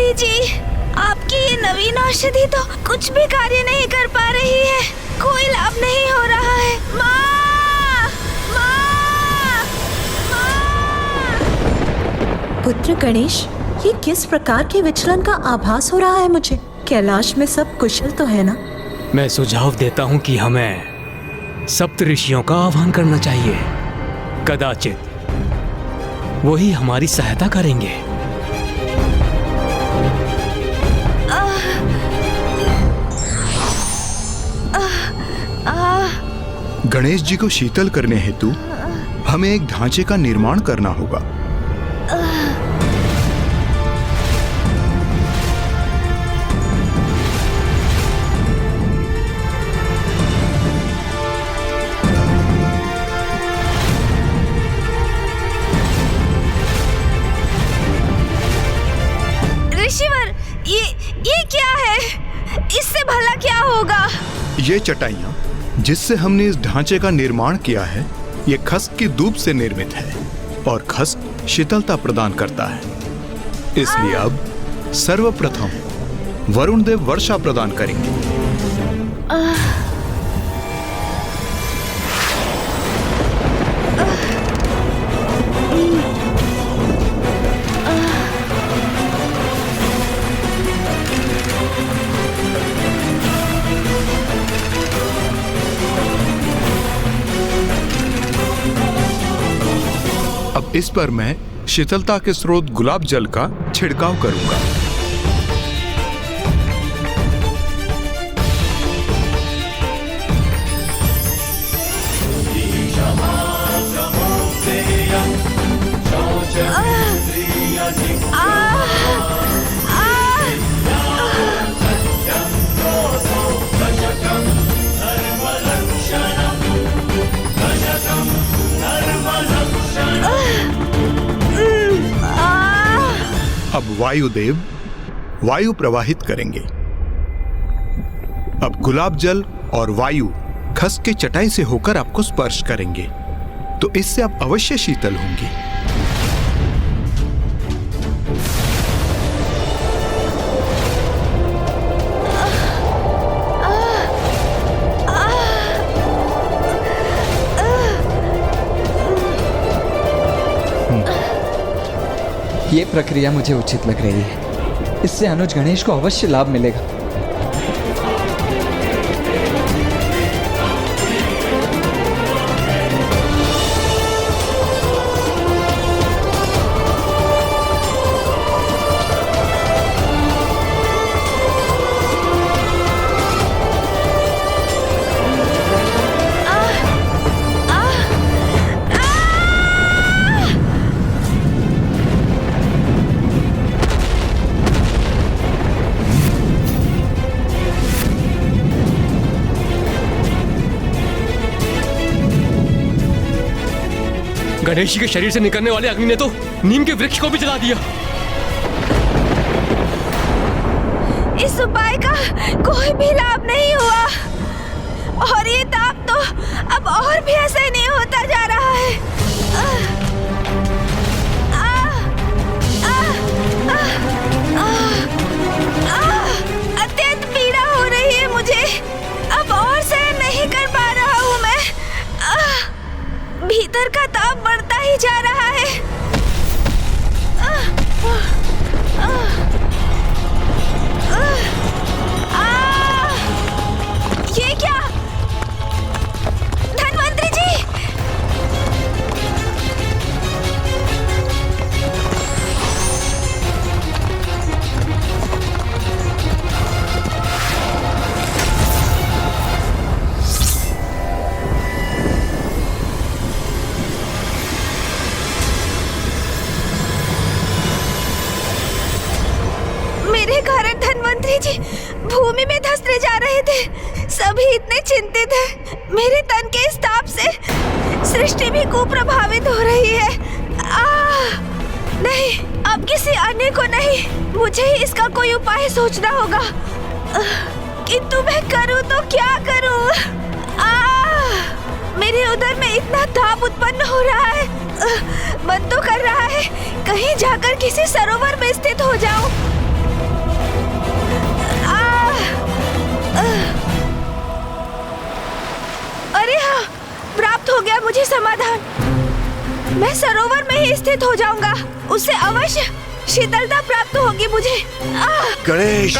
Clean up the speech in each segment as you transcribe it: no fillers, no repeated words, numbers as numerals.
ऋषि जी, आपकी ये नवीन औषधि तो कुछ भी कार्य नहीं कर पा रही है। कोई लाभ नहीं हो रहा है। माँ! माँ! माँ! पुत्र गणेश, ये किस प्रकार के विचलन का आभास हो रहा है मुझे? कैलाश में सब कुशल तो है ना? मैं सुझाव देता हूँ कि हमें सप्त ऋषियों का आह्वान करना चाहिए। कदाचित वही हमारी सहायता करेंगे। गणेश जी को शीतल करने हेतु हमें एक ढांचे का निर्माण करना होगा। ऋषिवर, ये क्या है? इससे भला क्या होगा? ये चटाइयाँ जिससे हमने इस ढांचे का निर्माण किया है, ये खस्क की दूब से निर्मित है और खस्क शीतलता प्रदान करता है। इसलिए अब सर्वप्रथम वरुण देव वर्षा प्रदान करेंगे। अब इस पर मैं शीतलता के स्रोत गुलाब जल का छिड़काव करूंगा। अब वायुदेव वायु प्रवाहित करेंगे। अब गुलाब जल और वायु खस के चटाई से होकर आपको स्पर्श करेंगे, तो इससे आप अवश्य शीतल होंगे। ये प्रक्रिया मुझे उचित लग रही है। इससे अनुज गणेश को अवश्य लाभ मिलेगा। गणेश जी के शरीर से निकलने वाले अग्नि ने तो नीम के वृक्ष को भी जला दिया। इस उपाय का कोई भी लाभ नहीं हुआ और ये ताप तो अब और भी असहनीय होता जा रहा है। अत्यंत पीड़ा हो रही है मुझे। अब और सहन नहीं कर पा रहा हूँ मैं। भीतर का ताप बढ़ता ही जा रहा है। ये क्या? धन्वंतरी जी! मेरे कारण धन्वंतरी जी भूमि में धंसते जा रहे थे। सभी इतने चिंतित हैं। मेरे तन के इस ताप से सृष्टि भी कुप्रभावित हो रही है। नहीं, अब किसी अन्य को नहीं, मुझे ही इसका कोई उपाय सोचना होगा। किंतु मैं करूं तो क्या करूं? मेरे उदर में इतना ताप उत्पन्न हो रहा है। मन तो कर रहा है कहीं जाकर किसी सरोवर में स्थित हो जाऊं। हो गया मुझे समाधान। मैं सरोवर में ही स्थित हो जाऊंगा, उससे अवश्य शीतलता प्राप्त होगी मुझे। गणेश,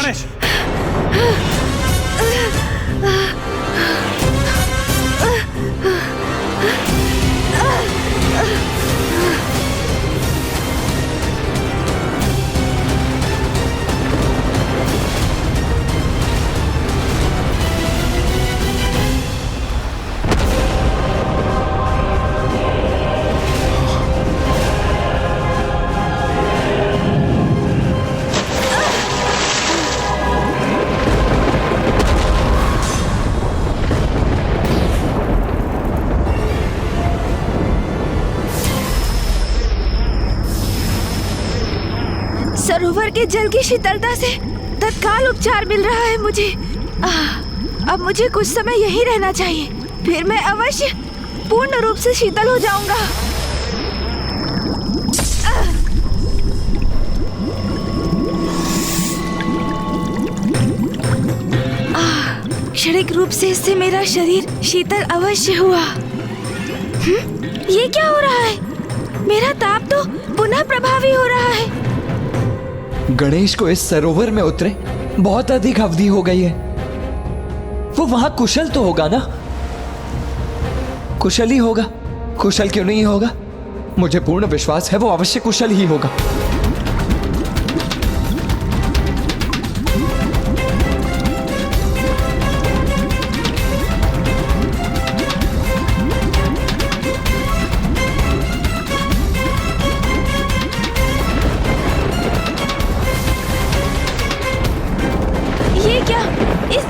सरोवर के जल की शीतलता से तत्काल उपचार मिल रहा है मुझे। अब मुझे कुछ समय यहीं रहना चाहिए, फिर मैं अवश्य पूर्ण रूप से शीतल हो जाऊंगा। क्षणिक रूप से इससे मेरा शरीर शीतल अवश्य हुआ। ये क्या हो रहा है? मेरा ताप तो पुनः प्रभावी हो रहा है। गणेश को इस सरोवर में उतरे बहुत अधिक अवधि हो गई है। वो वहां कुशल तो होगा ना? कुशल ही होगा, कुशल क्यों नहीं होगा? मुझे पूर्ण विश्वास है वो अवश्य कुशल ही होगा।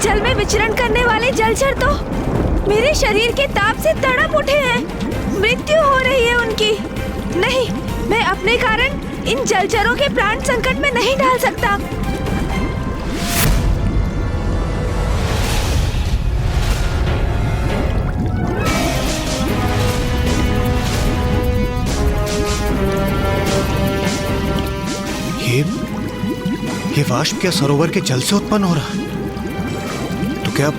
जल में विचरण करने वाले जलचर तो मेरे शरीर के ताप से तड़प उठे हैं। मृत्यु हो रही है उनकी। नहीं, मैं अपने कारण इन जलचरों के प्राण संकट में नहीं डाल सकता। ये वाष्प क्या सरोवर के जल से उत्पन्न हो रहा है? तो क्या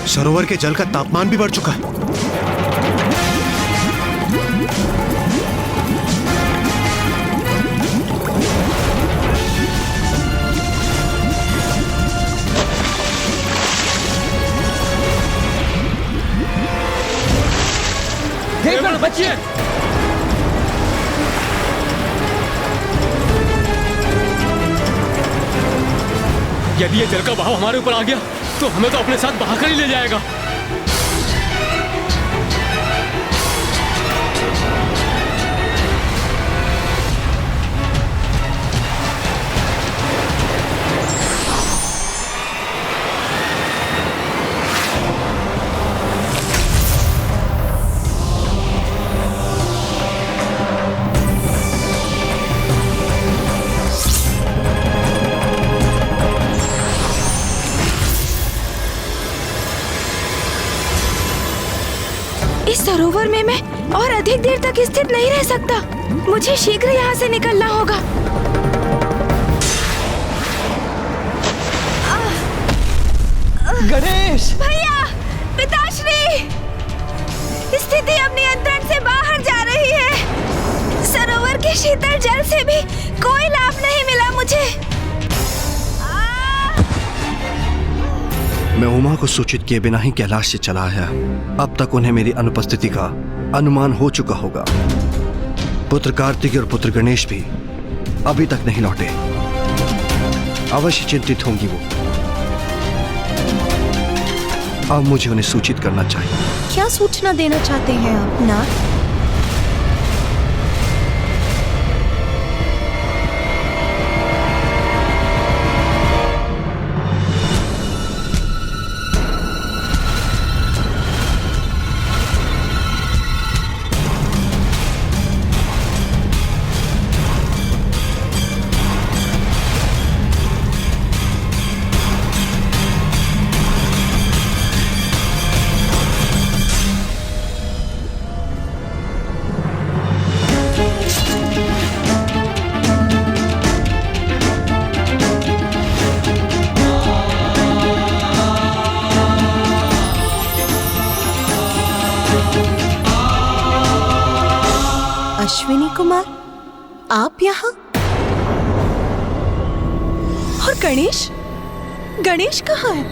सरोवर के जल का तापमान भी बढ़ चुका है? देवगण बचिए! यदि ये जल का बहाव हमारे ऊपर आ गया तो हमें तो अपने साथ बहाकर ही ले जाएगा। इस सरोवर में मैं और अधिक देर तक स्थित नहीं रह सकता। मुझे शीघ्र यहाँ से निकलना होगा। गणेश! भैया, पिताश्री, स्थिति अब नियंत्रण से बाहर जा रही है। सरोवर के शीतल जल से भी कोई लाभ नहीं मिला मुझे। मैं उमा को सूचित किए बिना ही कैलाश से चला आया। अब तक उन्हें मेरी अनुपस्थिति का अनुमान हो चुका होगा। पुत्र कार्तिक और पुत्र गणेश भी अभी तक नहीं लौटे। अवश्य चिंतित होंगी वो। अब मुझे उन्हें सूचित करना चाहिए। क्या सूचना देना चाहते हैं आप नाथ? अश्विनी कुमार, आप यहाँ? और गणेश? गणेश कहाँ है?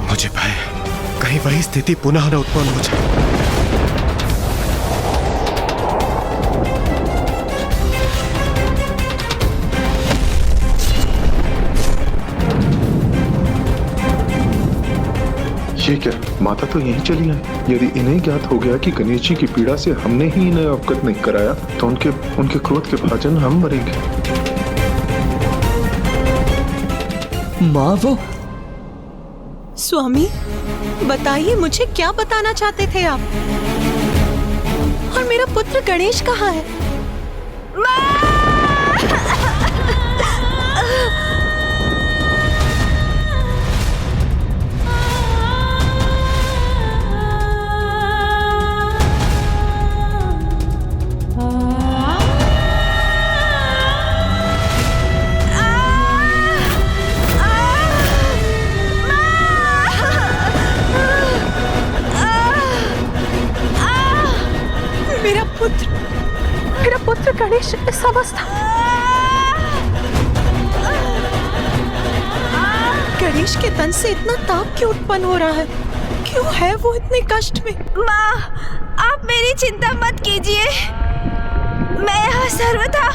मुझे भय कहीं वही स्थिति पुनः न उत्पन्न हो जाए। ये क्या, माता तो यहीं चली आई। यदि इन्हें ज्ञात हो गया कि गणेश जी की पीड़ा से हमने ही इन्हें अवगत नहीं कराया तो उनके क्रोध के भाजन हम मरेंगे। माँ वो स्वामी, बताइए मुझे क्या बताना चाहते थे आप? और मेरा पुत्र गणेश कहाँ है? मेरा पुत्र गणेश इस अवस्था। गणेश के तन से इतना ताप क्यों उत्पन्न हो रहा है? क्यों है वो इतने कष्ट में? माँ, आप मेरी चिंता मत कीजिए। मैं यहाँ सर्वथा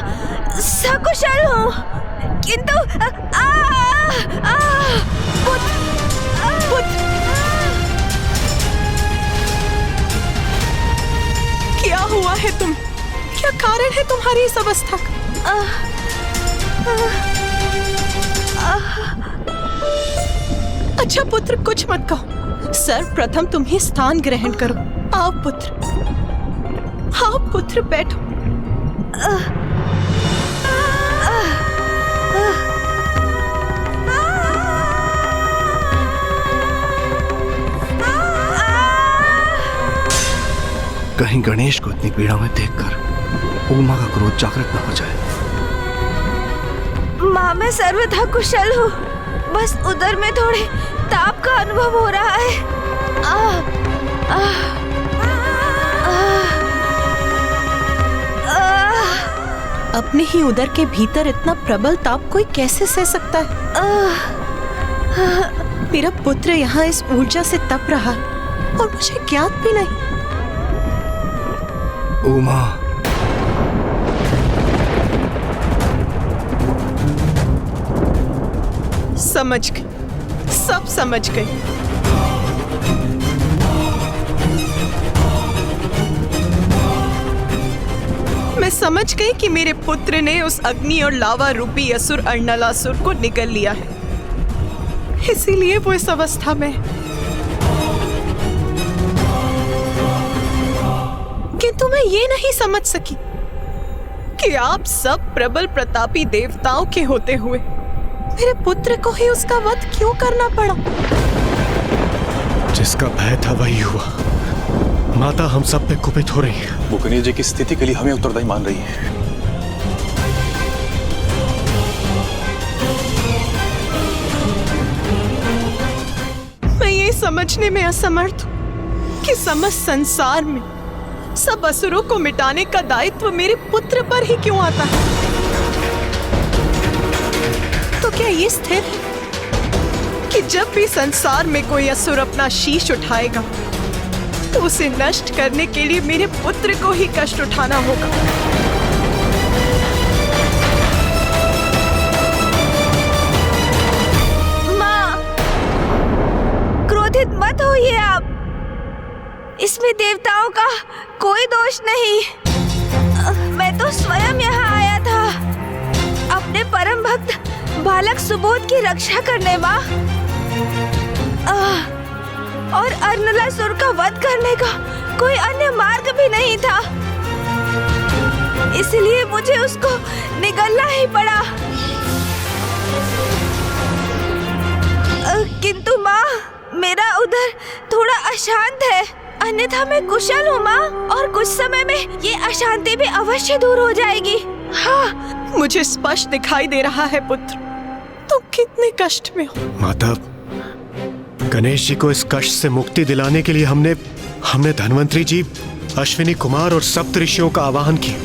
सकुशल हूँ, किंतु पुत्र, क्या हुआ है तुम? क्या कारण है तुम्हारी इस अवस्था का? अच्छा पुत्र, कुछ मत कहो। सर्वप्रथम तुम ही स्थान ग्रहण करो। आओ पुत्र, बैठो। कहीं गणेश को इतनी पीड़ा में देखकर उमा का क्रोध जागृत न हो जाए। माँ, मैं सर्वथा कुशल हूँ, बस उधर में थोड़े ताप का अनुभव हो रहा है। अपने ही उदर के भीतर इतना प्रबल ताप कोई कैसे सह सकता है? मेरा पुत्र यहाँ इस ऊर्जा से तप रहा है और मुझे ज्ञात भी नहीं। उमा, समझ गई, सब समझ गई। मैं समझ गई कि मेरे पुत्र ने उस अग्नि और लावा रूपी असुर अर्णलासुर को निगल लिया है, इसीलिए वो इस अवस्था में है। किंतु मैं ये नहीं समझ सकी कि आप सब प्रबल प्रतापी देवताओं के होते हुए मेरे पुत्र को ही उसका वध क्यों करना पड़ा? जिसका भय था वही हुआ। माता हम सब पे कुपित हो रही है। वो गणेश जी की स्थिति के लिए हमें उत्तरदायी मान रही है। मैं ये समझने में असमर्थ हूँ कि समस्त संसार में सब असुरों को मिटाने का दायित्व मेरे पुत्र पर ही क्यों आता है? तो क्या ये स्थिर है कि जब भी संसार में कोई असुर अपना शीश उठाएगा तो उसे नष्ट करने के लिए मेरे पुत्र को ही कष्ट उठाना होगा? माँ, क्रोधित मत होइए आप। इसमें देवताओं का कोई दोष नहीं। मैं तो स्वयं यहाँ आया था अपने परम भक्त बालक सुबोध की रक्षा करने, माँ। और अर्णलासुर का वध करने का कोई अन्य मार्ग भी नहीं था, इसलिए मुझे उसको निगलना ही पड़ा। किंतु माँ, मेरा उधर थोड़ा अशांत है, अन्यथा मैं कुशल हूँ माँ, और कुछ समय में ये अशांति भी अवश्य दूर हो जाएगी। हाँ, मुझे स्पष्ट दिखाई दे रहा है पुत्र, तुम कितने कष्ट में हो। माता, गणेश जी को इस कष्ट से मुक्ति दिलाने के लिए हमने धन्वंतरी जी, अश्विनी कुमार और सप्त ऋषियों का आवाहन किया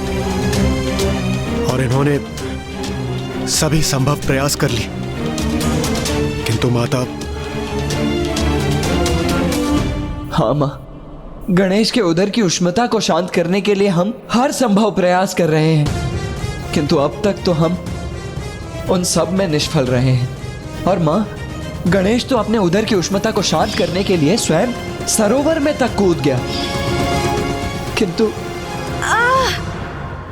और इन्होंने सभी संभव प्रयास कर लिए, किंतु माता। हाँ माँ, गणेश के उदर की उष्णता को शांत करने के लिए हम हर संभव प्रयास कर रहे हैं, किंतु अब तक तो हम उन सब में निष्फल रहे हैं। और माँ, गणेश तो अपने उदर की उष्णता को शांत करने के लिए स्वयं सरोवर में तक कूद गया, किंतु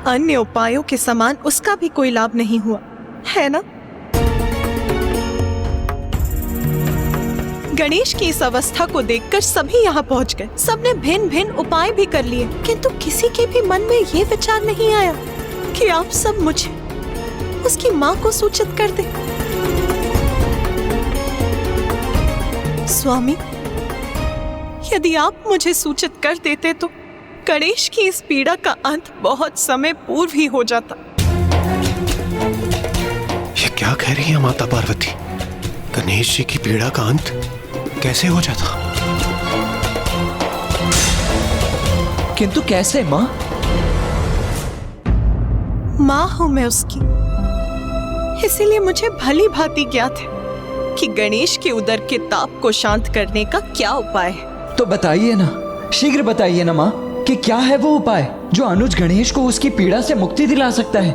अन्य उपायों के समान उसका भी कोई लाभ नहीं हुआ, है ना? गणेश की इस अवस्था को देखकर सभी यहाँ पहुँच गए। सबने भिन्न भिन्न उपाय भी कर लिए, किंतु किसी के भी मन में ये विचार नहीं आया कि आप सब मुझे उसकी माँ को सूचित कर दे। स्वामी, यदि आप मुझे सूचित कर देते तो गणेश की इस पीड़ा का अंत बहुत समय पूर्व ही हो जाता। ये क्या कह रही है माता पार्वती? गणेश जी की पीड़ा का अंत कैसे हो जाता? किंतु कैसे माँ? माँ हूं मैं उसकी, इसीलिए मुझे भली भांति ज्ञात है कि गणेश के उदर के ताप को शांत करने का क्या उपाय है। तो बताइए ना, शीघ्र बताइए ना माँ, कि क्या है वो उपाय जो अनुज गणेश को उसकी पीड़ा से मुक्ति दिला सकता है।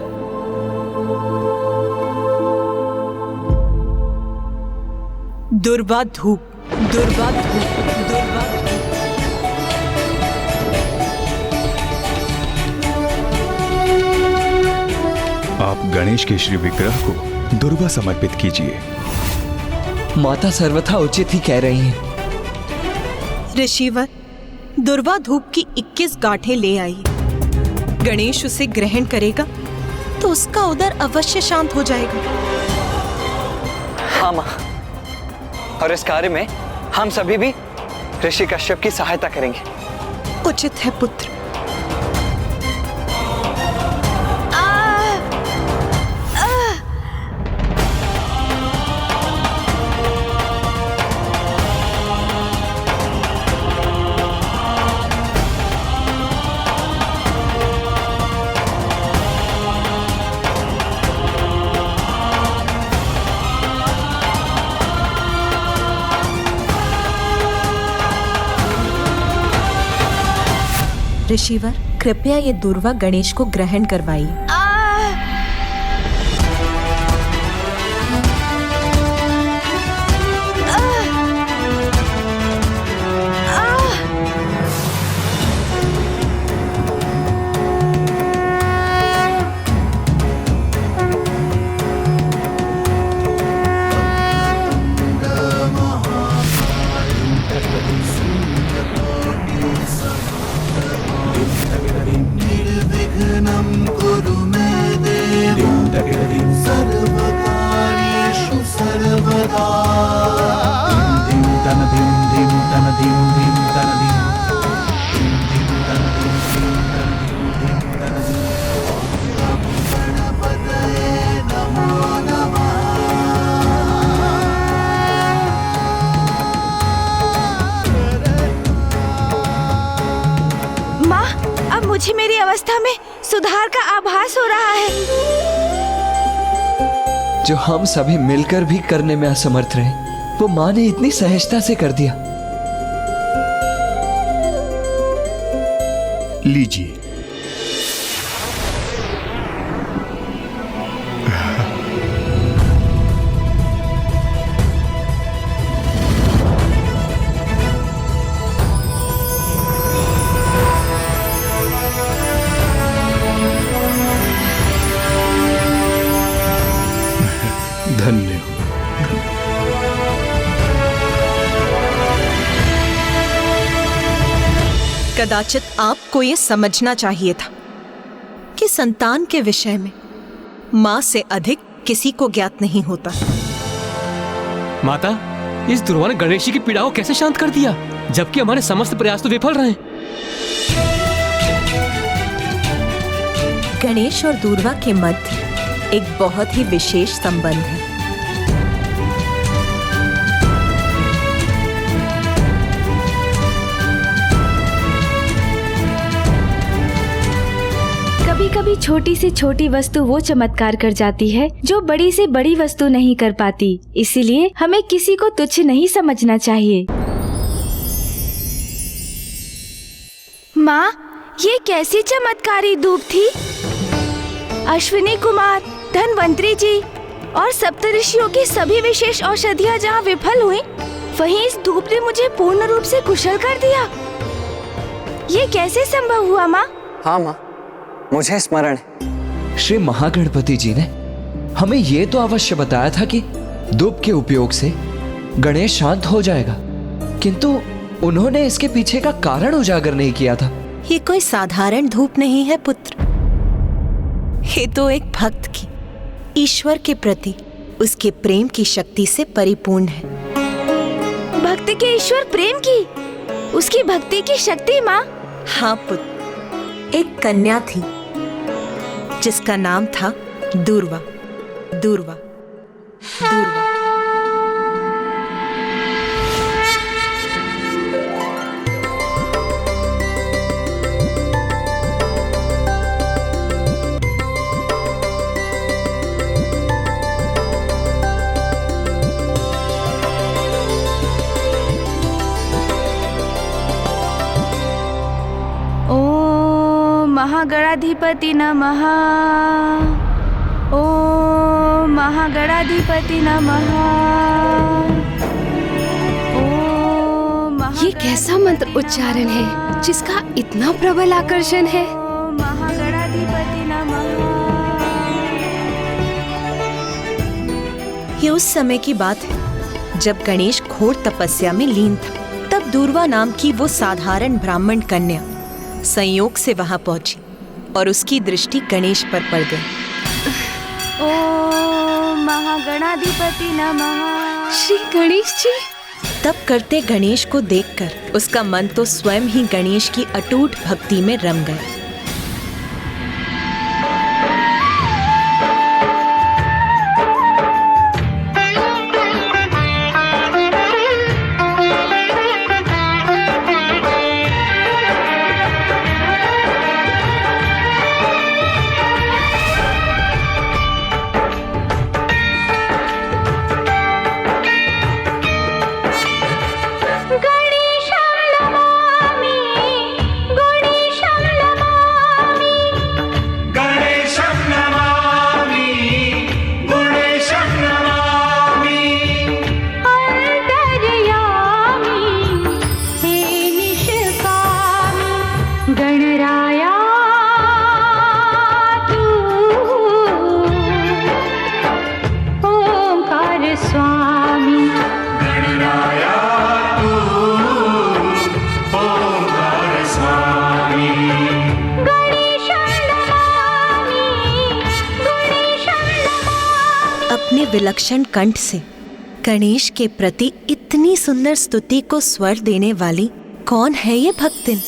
दुर्वा धूप, दुर्वा धूप, दुर्वा धूप। आप गणेश के श्री विग्रह को दुर्वा समर्पित कीजिए। माता सर्वथा उचित ही कह रही हैं। ऋषिवर, दुर्वा धूप की 21 गांठें ले आई। गणेश उसे ग्रहण करेगा तो उसका उदर अवश्य शांत हो जाएगा। हाँ माँ, और इस कार्य में हम सभी भी ऋषि कश्यप की सहायता करेंगे। उचित है पुत्र। ऋषिवर, कृपया ये दुर्वा गणेश को ग्रहण करवाइए। मुझे मेरी अवस्था में सुधार का आभास हो रहा है, जो हम सभी मिलकर भी करने में असमर्थ रहे, वो माँ ने इतनी सहजता से कर दिया। लीजिए। धन्य। कदाचित आपको ये समझना चाहिए था कि संतान के विषय में माँ से अधिक किसी को ज्ञात नहीं होता। माता, इस दुर्वा ने गणेश जी की पीड़ा को कैसे शांत कर दिया, जबकि हमारे समस्त प्रयास तो विफल रहे। गणेश और दुर्वा के मध्य एक बहुत ही विशेष संबंध है। कभी छोटी से छोटी वस्तु वो चमत्कार कर जाती है जो बड़ी से बड़ी वस्तु नहीं कर पाती। इसीलिए हमें किसी को तुच्छ नहीं समझना चाहिए। माँ, ये कैसी चमत्कारी धूप थी? अश्विनी कुमार, धनवंतरी जी और सप्तऋषियों की सभी विशेष औषधियाँ जहाँ विफल हुई, वहीं इस धूप ने मुझे पूर्ण रूप से कुशल कर दिया। ये कैसे संभव हुआ माँ? हाँ माँ, मुझे स्मरण है। श्री महागणपति जी ने हमें ये तो अवश्य बताया था कि धूप के उपयोग से गणेश शांत हो जाएगा, किंतु उन्होंने इसके पीछे का कारण उजागर नहीं किया था। ये कोई साधारण धूप नहीं है पुत्र, ये तो एक भक्त की ईश्वर के प्रति उसके प्रेम की शक्ति से परिपूर्ण है। भक्त के ईश्वर प्रेम की, उसकी भक्ति की शक्ति माँ? हाँ पुत्र, एक कन्या थी जिसका नाम था दूर्वा। दूर्वा, दूर्वा। महागणाधिपति नमः। ओम महागणाधिपति नमः। ये कैसा मंत्र उच्चारण है जिसका इतना प्रबल आकर्षण है? महागणाधिपति नमः। ये उस समय की बात है जब गणेश घोर तपस्या में लीन था। तब दूर्वा नाम की वो साधारण ब्राह्मण कन्या संयोग से वहां पहुंची और उसकी दृष्टि गणेश पर पड़ गई। ओम महागणाधिपति नमः। श्री गणेश जी। तब करते गणेश को देखकर उसका मन तो स्वयं ही गणेश की अटूट भक्ति में रम गया। अपने विलक्षण कंठ से गणेश के प्रति इतनी सुंदर स्तुति को स्वर देने वाली कौन है ये भक्तिन?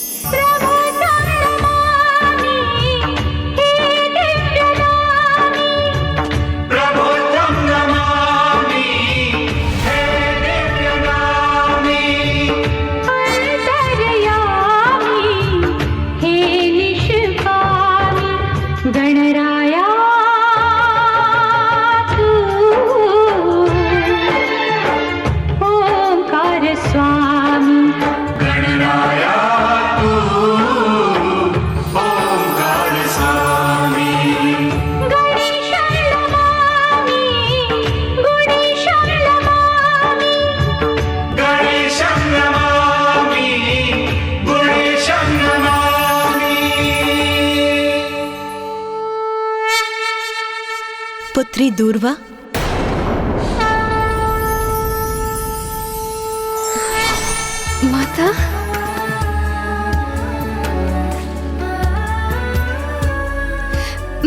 पुत्री दूर्वा, माता।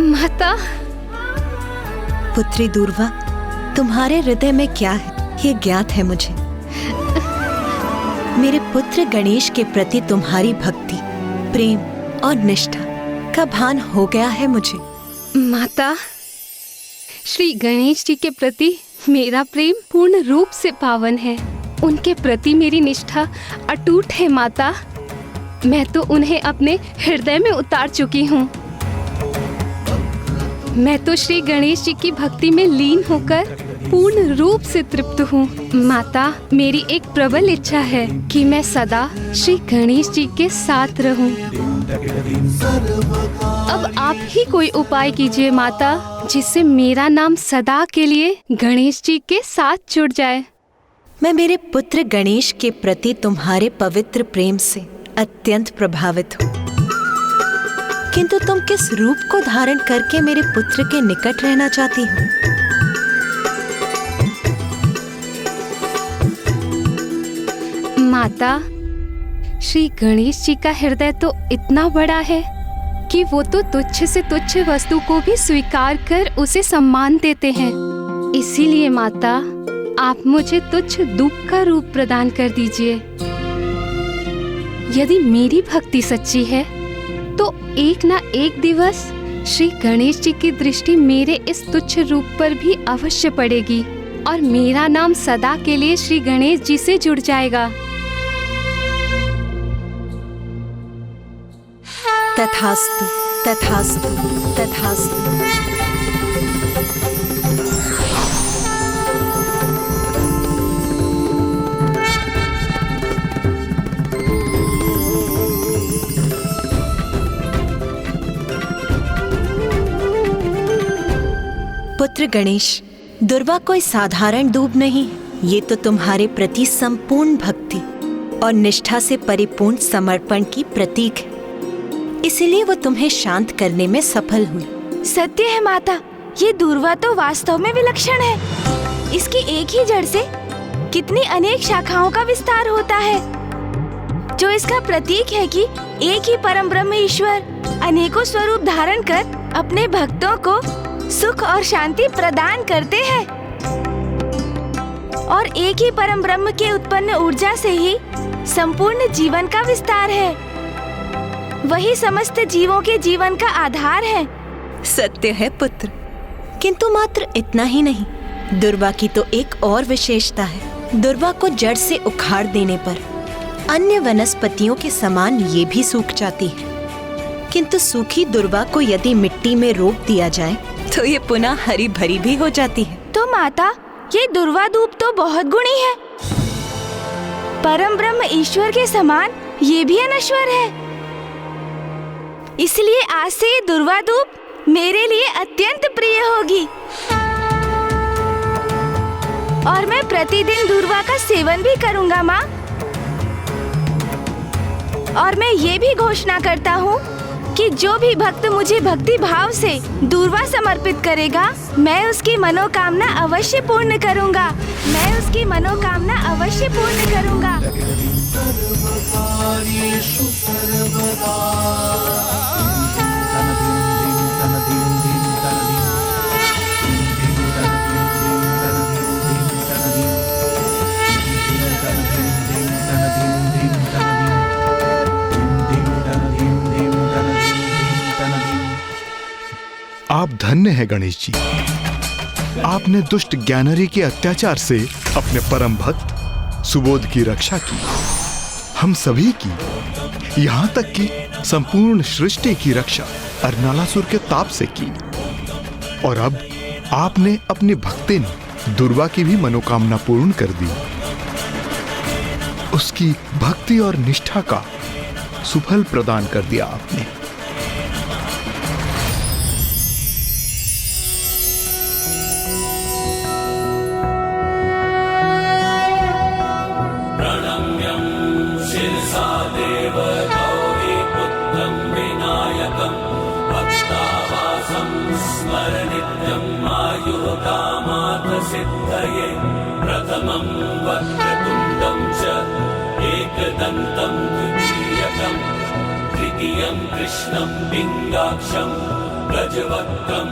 माता। पुत्री दूर्वा, तुम्हारे हृदय में क्या है ये ज्ञात है मुझे। मेरे पुत्र गणेश के प्रति तुम्हारी भक्ति, प्रेम और निष्ठा का भान हो गया है मुझे। माता, श्री गणेश जी के प्रति मेरा प्रेम पूर्ण रूप से पावन है। उनके प्रति मेरी निष्ठा अटूट है माता। मैं तो उन्हें अपने हृदय में उतार चुकी हूँ। मैं तो श्री गणेश जी की भक्ति में लीन होकर पूर्ण रूप से तृप्त हूँ। माता, मेरी एक प्रबल इच्छा है कि मैं सदा श्री गणेश जी के साथ रहूँ। अब आप ही कोई उपाय कीजिए माता, जिससे मेरा नाम सदा के लिए गणेश जी के साथ जुड़ जाए। मैं मेरे पुत्र गणेश के प्रति तुम्हारे पवित्र प्रेम से अत्यंत प्रभावित हूँ, किंतु तुम किस रूप को धारण करके मेरे पुत्र के निकट रहना चाहती हो? माता, श्री गणेश जी का हृदय तो इतना बड़ा है कि वो तो तुच्छ से तुच्छ वस्तु को भी स्वीकार कर उसे सम्मान देते हैं। इसीलिए माता, आप मुझे तुच्छ धूप का रूप प्रदान कर दीजिए। यदि मेरी भक्ति सच्ची है तो एक ना एक दिवस श्री गणेश जी की दृष्टि मेरे इस तुच्छ रूप पर भी अवश्य पड़ेगी और मेरा नाम सदा के लिए श्री गणेश जी से जुड़ जाएगा। तथास्तु, तथास्तु, तथास्तु। पुत्र गणेश, दुर्वा कोई साधारण दूब नहीं, ये तो तुम्हारे प्रति संपूर्ण भक्ति और निष्ठा से परिपूर्ण समर्पण की प्रतीक है। इसलिए वो तुम्हें शांत करने में सफल हुई। सत्य है माता, ये दुर्वा तो वास्तव में विलक्षण है। इसकी एक ही जड़ से कितनी अनेक शाखाओं का विस्तार होता है, जो इसका प्रतीक है कि एक ही परम ब्रह्म ईश्वर अनेकों स्वरूप धारण कर अपने भक्तों को सुख और शांति प्रदान करते हैं। और एक ही परम ब्रह्म के उत्पन्न ऊर्जा से ही संपूर्ण जीवन का विस्तार है। वही समस्त जीवों के जीवन का आधार है। सत्य है पुत्र, किंतु मात्र इतना ही नहीं, दुर्वा की तो एक और विशेषता है। दुर्वा को जड़ से उखाड़ देने पर अन्य वनस्पतियों के समान ये भी सूख जाती है, किंतु सूखी दुर्वा को यदि मिट्टी में रोप दिया जाए तो ये पुनः हरी भरी भी हो जाती है। तो माता, ये दुर्वा धूप तो बहुत गुणी है। परम ब्रह्म ईश्वर के समान ये भी अनश्वर है। इसलिए आज से ये दुर्वा धूप मेरे लिए अत्यंत प्रिय होगी और मैं प्रतिदिन दुर्वा का सेवन भी करूंगा माँ। और मैं ये भी घोषणा करता हूँ कि जो भी भक्त मुझे भक्ति भाव से दुर्वा समर्पित करेगा, मैं उसकी मनोकामना अवश्य पूर्ण करूंगा। मैं उसकी मनोकामना अवश्य पूर्ण करूंगा। आप धन्य हैं गणेश जी। आपने दुष्ट ज्ञानरी के अत्याचार से अपने परम भक्त सुबोध की रक्षा की, हम सभी की, यहाँ तक कि संपूर्ण सृष्टि की रक्षा अर्नालासुर के ताप से की। और अब आपने अपनी भक्ति ने दुर्वा की भी मनोकामना पूर्ण कर दी। उसकी भक्ति और निष्ठा का सुफल प्रदान कर दिया आपने। प्रथमं वक्रतुण्डं च एकदन्तं द्वितीयकं तृतीयं कृष्णं पिङ्गाक्षं गजवक्त्रं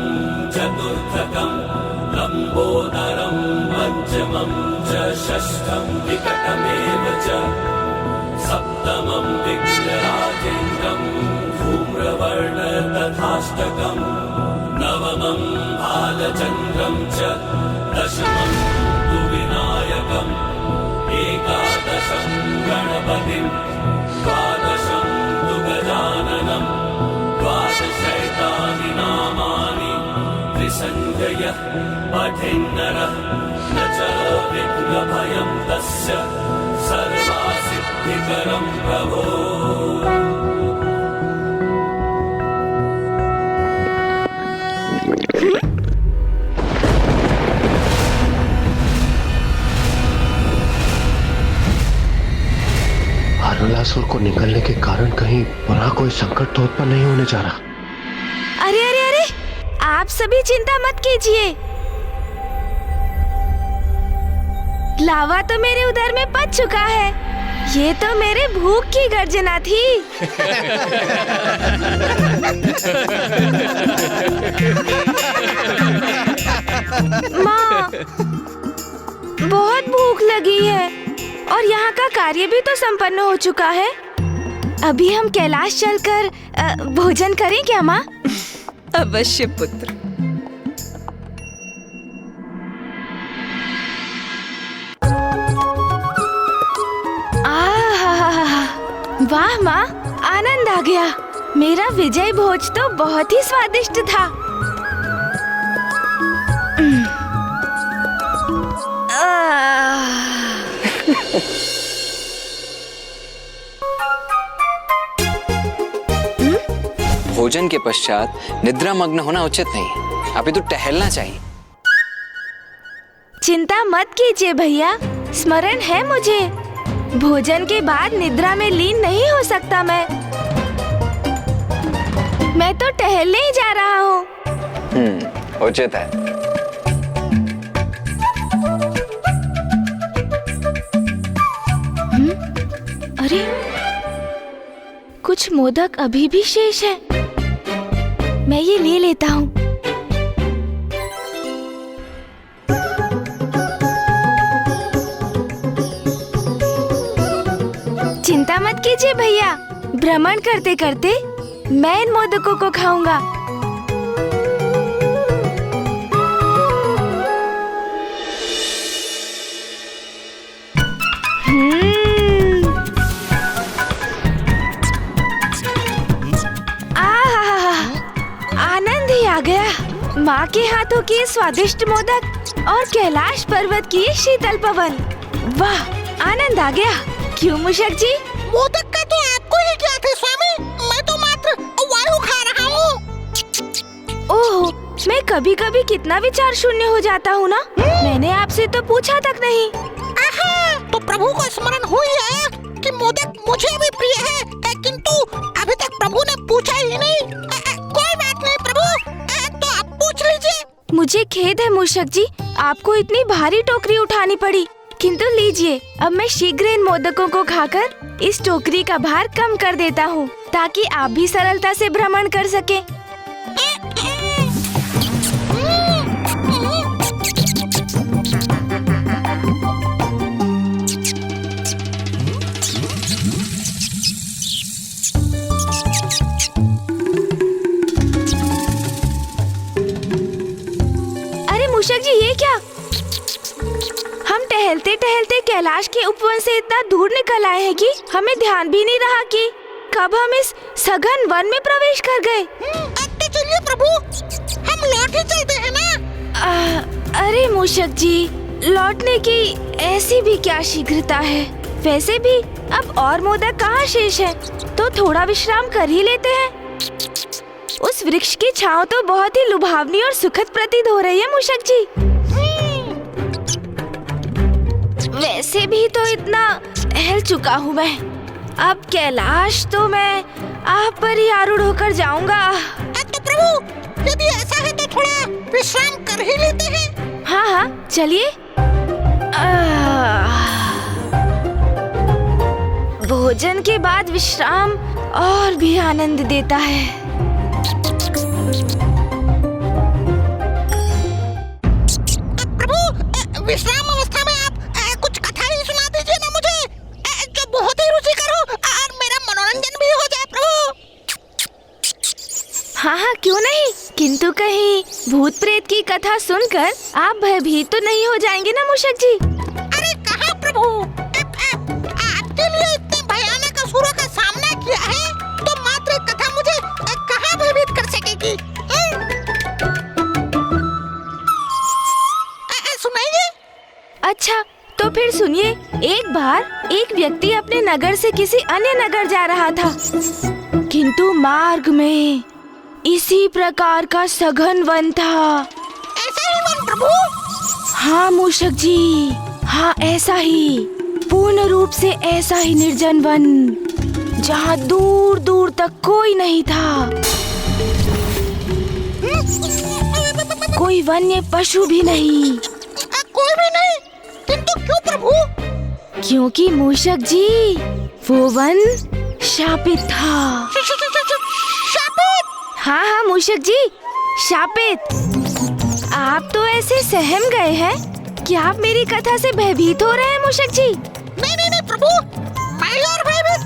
चतुर्थकं लम्बोदरं पञ्चमं च षष्ठं विकटमेव च सप्तमं विघ्नराजेन्द्रं धूम्रवर्ण तथाष्टकं नवमं बालचन्द्रं च दशमं तु विनायकम् एकादशं गणपतिं द्वादशं तु गजाननं द्वादशैतानि नामानि यः पठेन्नरः न च विघ्नभयं तस्य सर्वसिद्धिकरं प्रभो। हरलासुर को निकलने के कारण कहीं पुनः कोई संकट तो उत्पन्न नहीं होने जा रहा। अरे अरे अरे, आप सभी चिंता मत कीजिए। लावा तो मेरे उदर में पच चुका है। ये तो मेरे भूख की गर्जना थी। माँ, बहुत भूख लगी है और यहाँ का कार्य भी तो संपन्न हो चुका है। अभी हम कैलाश चलकर भोजन करें क्या माँ? अवश्य पुत्र। वाह माँ, आनंद आ गया। मेरा विजय भोज तो बहुत ही स्वादिष्ट था। भोजन के पश्चात निद्रा मग्न होना उचित नहीं, अभी तो टहलना चाहिए। चिंता मत कीजिए भैया, स्मरण है मुझे। भोजन के बाद निद्रा में लीन नहीं हो सकता मैं तो टहलने ही जा रहा हूँ। उचित है। अरे, कुछ मोदक अभी भी शेष है। मैं ये ले लेता हूँ। चिंता मत कीजिए भैया, भ्रमण करते करते मैं इन मोदकों को खाऊंगा। आनंद ही आ गया। माँ के हाथों की स्वादिष्ट मोदक और कैलाश पर्वत की शीतल पवन। वाह, आनंद आ गया। क्यों मूषक जी? मोदक का तो आपको ही क्या थे स्वामी, मैं तो मात्र वायु खा रहा हूँ। ओह, मैं कभी कभी कितना विचार शून्य हो जाता हूँ ना। मैंने आपसे तो पूछा तक नहीं। तो प्रभु को स्मरण हुई है कि मोदक मुझे भी प्रिय है, किंतु अभी तक प्रभु ने पूछा ही नहीं। कोई बात नहीं प्रभु, तो आप पूछ लीजिए। मुझे खेद है मूषक जी, आपको इतनी भारी टोकरी उठानी पड़ी। किंतु लीजिए, अब मैं शीघ्र इन मोदकों को खाकर इस टोकरी का भार कम कर देता हूँ, ताकि आप भी सरलता से भ्रमण कर सके। अरे मूषक जी, ये क्या? हम टहलते टहलते कैलाश के उपवन से इतना दूर निकल आए हैं कि हमें ध्यान भी नहीं रहा कि कब हम इस सघन वन में प्रवेश कर गए। तो चलिए प्रभु, हम लौट ही चलते हैं ना। अरे मूषक जी, लौटने की ऐसी भी क्या शीघ्रता है? वैसे भी अब और मोदक कहाँ शेष है, तो थोड़ा विश्राम कर ही लेते हैं। उस वृक्ष की छांव तो बहुत ही लुभावनी और सुखद प्रतीत हो रही है मूषक जी। वैसे भी तो इतना टहल चुका हूँ मैं। अब कैलाश तो मैं आप पर ही आरूढ़ होकर जाऊंगा। तो प्रभु, यदि ऐसा है तो थोड़ा विश्राम कर ही लेते हैं। हाँ हाँ, चलिए। भोजन के बाद विश्राम और भी आनंद देता है। प्रभु, विश्राम अवस्था में आप कुछ कथा ही सुना दीजिए ना मुझे, जो बहुत ही रुचिकर हो और मेरा मनोरंजन भी हो जाए प्रभु। हाँ हाँ, क्यों नहीं। किंतु कहीं भूत प्रेत की कथा सुनकर आप भयभीत तो नहीं हो जाएंगे ना मूषक जी? अरे कहाँ प्रभु, आपके लिए इतने भयानक असुरों का सामना किया है, तो मात्र एक कथा मुझे कहाँ भयभीत कर सकेगी? व्यक्ति अपने नगर से किसी अन्य नगर जा रहा था, किंतु मार्ग में इसी प्रकार का सघन वन था। ऐसा ही वन प्रभु? हाँ मूषक जी, हाँ ऐसा ही, पूर्ण रूप से ऐसा ही निर्जन वन, जहाँ दूर दूर तक कोई नहीं था, कोई वन्य पशु भी नहीं। कोई भी नहीं? किंतु क्यों प्रभु? क्योंकि मूषक जी वो वन शापित था। शापित? हाँ हाँ मूषक जी, शापित। आप तो ऐसे सहम गए हैं कि आप मेरी कथा से भयभीत हो रहे हैं मूषक जी। नहीं नहीं नहीं प्रभु, मैं और भयभीत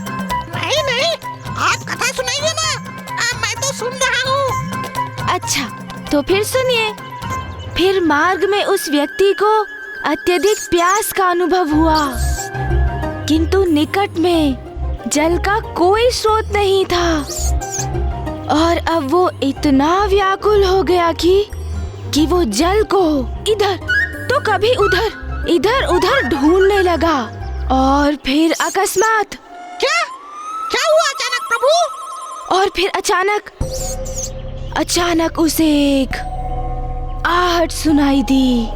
नहीं, आप कथा सुनाइए ना, मैं तो सुन रहा हूँ। अच्छा तो फिर सुनिए। फिर मार्ग में उस व्यक्ति को अत्यधिक प्यास का अनुभव हुआ, किंतु निकट में जल का कोई स्रोत नहीं था, और अब वो इतना व्याकुल हो गया कि वो जल को इधर तो कभी उधर इधर उधर ढूंढने लगा। और फिर अकस्मात क्या हुआ अचानक प्रभु? और फिर अचानक उसे एक आहट सुनाई दी।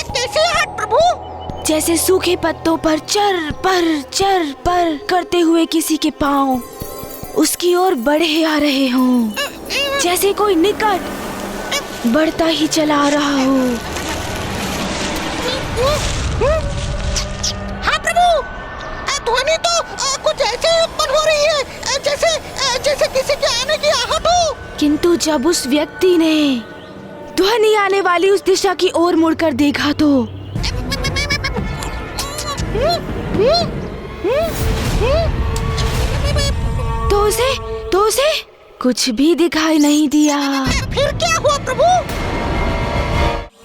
कैसी आहट प्रभु? जैसे सूखे पत्तों पर चर पर करते हुए किसी के पांव उसकी ओर बढ़े आ रहे हों, जैसे कोई निकट बढ़ता ही चला रहा हो। हाँ प्रभु, ध्वनि तो कुछ ऐसे ही उत्पन्न हो रही है, जैसे किसी के आने की आहट हो। किंतु जब उस व्यक्ति ने ध्वनि आने वाली उस दिशा की ओर मुड़कर देखा तो उसे कुछ भी दिखाई नहीं दिया। फिर क्या हुआ प्रभु?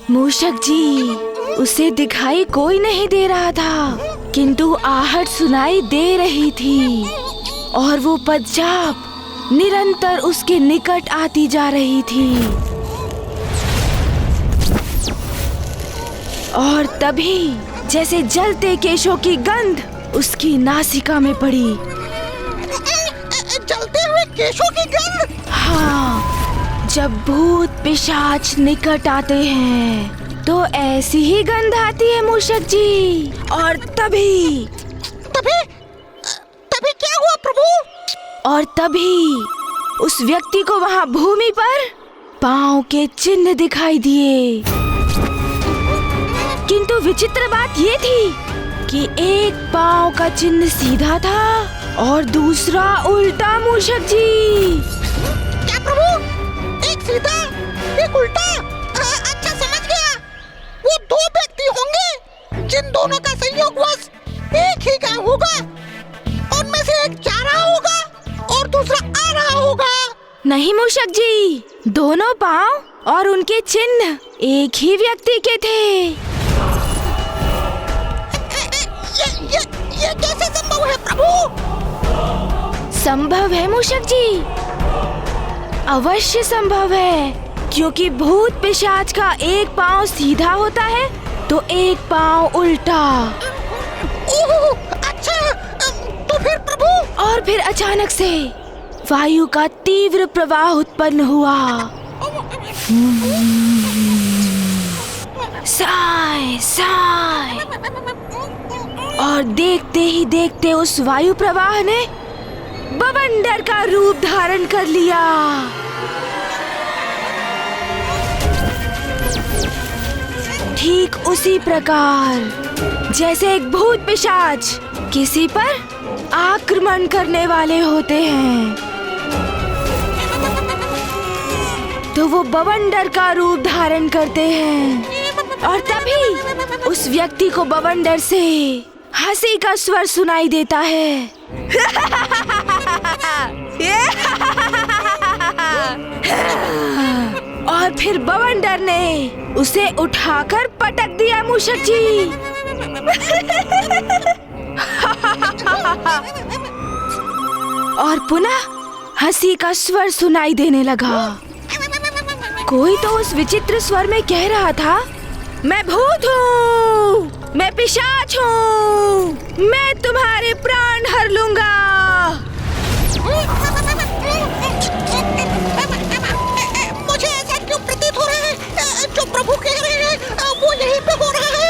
मूषक जी, उसे दिखाई कोई नहीं दे रहा था, किंतु आहट सुनाई दे रही थी, और वो पदचाप निरंतर उसके निकट आती जा रही थी। और तभी जैसे जलते केशों की गंध उसकी नासिका में पड़ी। जलते हुए केशों की गंध? हाँ, जब भूत पिशाच निकट आते हैं तो ऐसी ही गंध आती है मूषक जी। और तभी क्या हुआ प्रभु? और तभी उस व्यक्ति को वहाँ भूमि पर पांव के चिन्ह दिखाई दिए। किंतु विचित्र बात ये थी कि एक पांव का चिन्ह सीधा था और दूसरा उल्टा मूषक जी। क्या प्रभु? एक सीधा एक उल्टा? अच्छा समझ गया, वो दो व्यक्ति होंगे जिन दोनों का संयोगवश एक ही गांव होगा। उनमें से एक जा रहा होगा और दूसरा आ रहा होगा। नहीं मूषक जी, दोनों पांव और उनके चिन्ह एक ही व्यक्ति के थे। ये कैसे संभव है प्रभु? संभव है मूषक जी, अवश्य संभव है, क्योंकि भूत पिशाच का एक पांव सीधा होता है तो एक पांव उल्टा। अच्छा, तो फिर प्रभु? और फिर अचानक से वायु का तीव्र प्रवाह उत्पन्न हुआ। साय साय, और देखते ही देखते उस वायु प्रवाह ने बवंडर का रूप धारण कर लिया। ठीक उसी प्रकार जैसे एक भूत पिशाच किसी पर आक्रमण करने वाले होते हैं, तो वो बवंडर का रूप धारण करते हैं। और तभी उस व्यक्ति को बवंडर से हंसी का स्वर सुनाई देता है। और फिर बवंडर ने उसे उठाकर पटक दिया मूषक जी। और पुनः हंसी का स्वर सुनाई देने लगा। कोई तो उस विचित्र स्वर में कह रहा था, मैं भूत हूँ, मैं पिशाच हूँ, मैं तुम्हारे प्राण हर लूंगा। मुझे ऐसा क्यों प्रतीत हो रहा है जो प्रभु कह रहे हैं वो यहीं पे हो रहा है।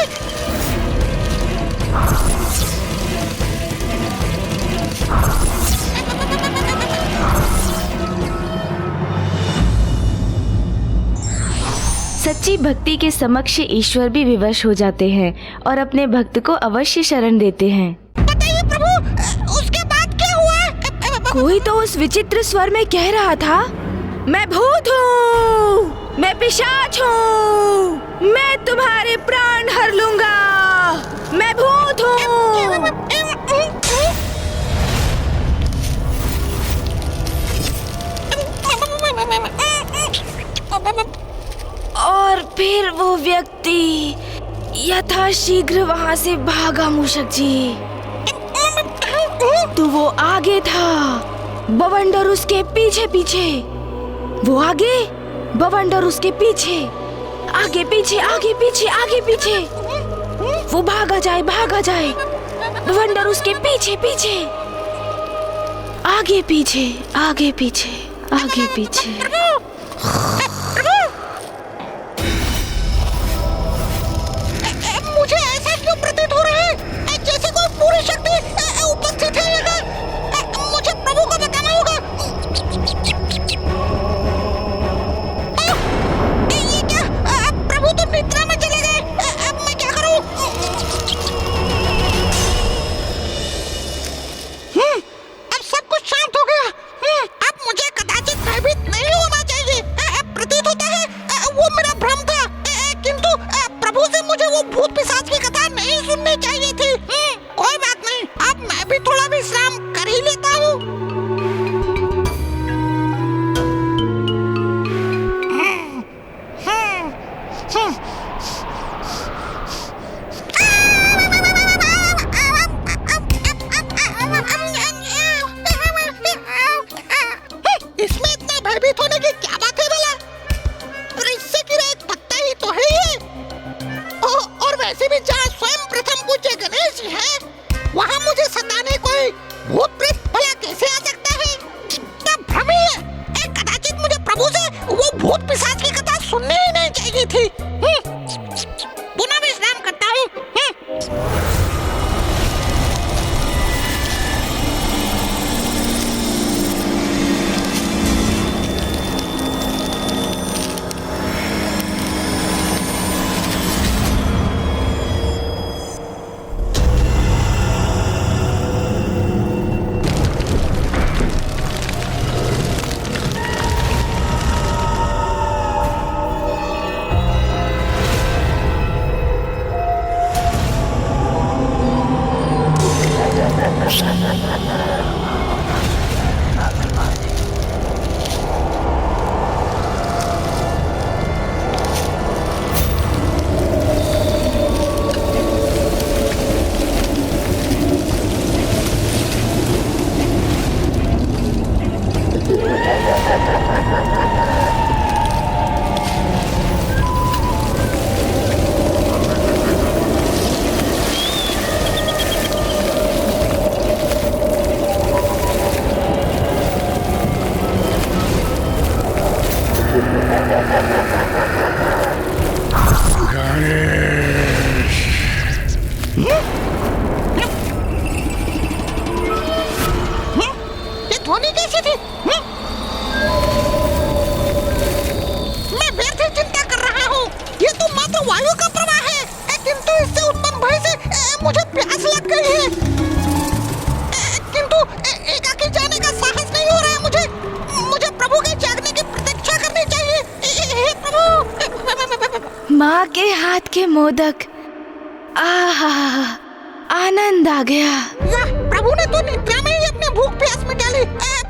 सच्ची भक्ति के समक्ष ईश्वर भी विवश हो जाते हैं और अपने भक्त को अवश्य शरण देते हैं। बताइए प्रभु, उसके बाद क्या हुआ? कोई तो उस विचित्र स्वर में कह रहा था, मैं भूत हूँ, मैं पिशाच हूँ, मैं तुम्हारे प्राण हर लूंगा, मैं भूत हूँ। और फिर वो व्यक्ति यथाशीघ्र वहाँ से भागा। मूषक जी, तो वो आगे था, बवंडर उसके पीछे पीछे, वो आगे, बवंडर उसके पीछे, आगे पीछे आगे पीछे आगे पीछे, वो भागा जाए, बवंडर उसके पीछे पीछे, आगे पीछे आगे पीछे आगे पीछे। मुझे ऐसा क्यों प्रतीत हो रहा है जैसे कोई पूरी शक्ति उपस्थित है यहाँ। मुझे प्रभु को बताना होगा। ये क्या? प्रभु तो निद्रा में चले गए। अब मैं क्या करूँ? अब सब कुछ शांत हो गया। अब मुझे कदाचित भयभीत नहीं होना चाहिए। प्रतीत होता है वो मेरा भ्रम था, किंतु प्रभु से मुझे वो भूत पिशाच की कथा नहीं सुननी चाहिए थी। कोई बात नहीं, अब मैं भी थोड़ा विश्राम कर ही लेता हूँ। इसमें इतना भयभीत होने की क्या बात है भला? इससे गिरा एक पत्ता ही तो है ये। और वैसे भी जहाँ स्वयं प्रथम पूज्य गणेश जी हैं, वहाँ मुझे सताने कोई भूत प्रेत भला कैसे आ सकता है? तब भ्रम ही है। कदाचित मुझे प्रभु से वो भूत पिशाच की कथा सुननी ही नहीं चाहिए थी। पुनः विश्राम करता हूँ। ये ध्वनि कैसी थी? मैं व्यर्थ चिंता कर रहा हूँ। ये तो मात्र वायु का प्रवाह है, किंतु इससे उत्पन्न भय से मुझे प्यास लग गई है। किंतु एकाकी जाने का साहस नहीं हो रहा है। मुझे प्रभु के जागने की प्रतीक्षा करनी चाहिए। हे प्रभु! माँ के हाथ के मोदक, आहा, आनंद आ गया। वाह, प्रभु ने तो निद्रा में ही अपने भूख प्यास मिटा ली।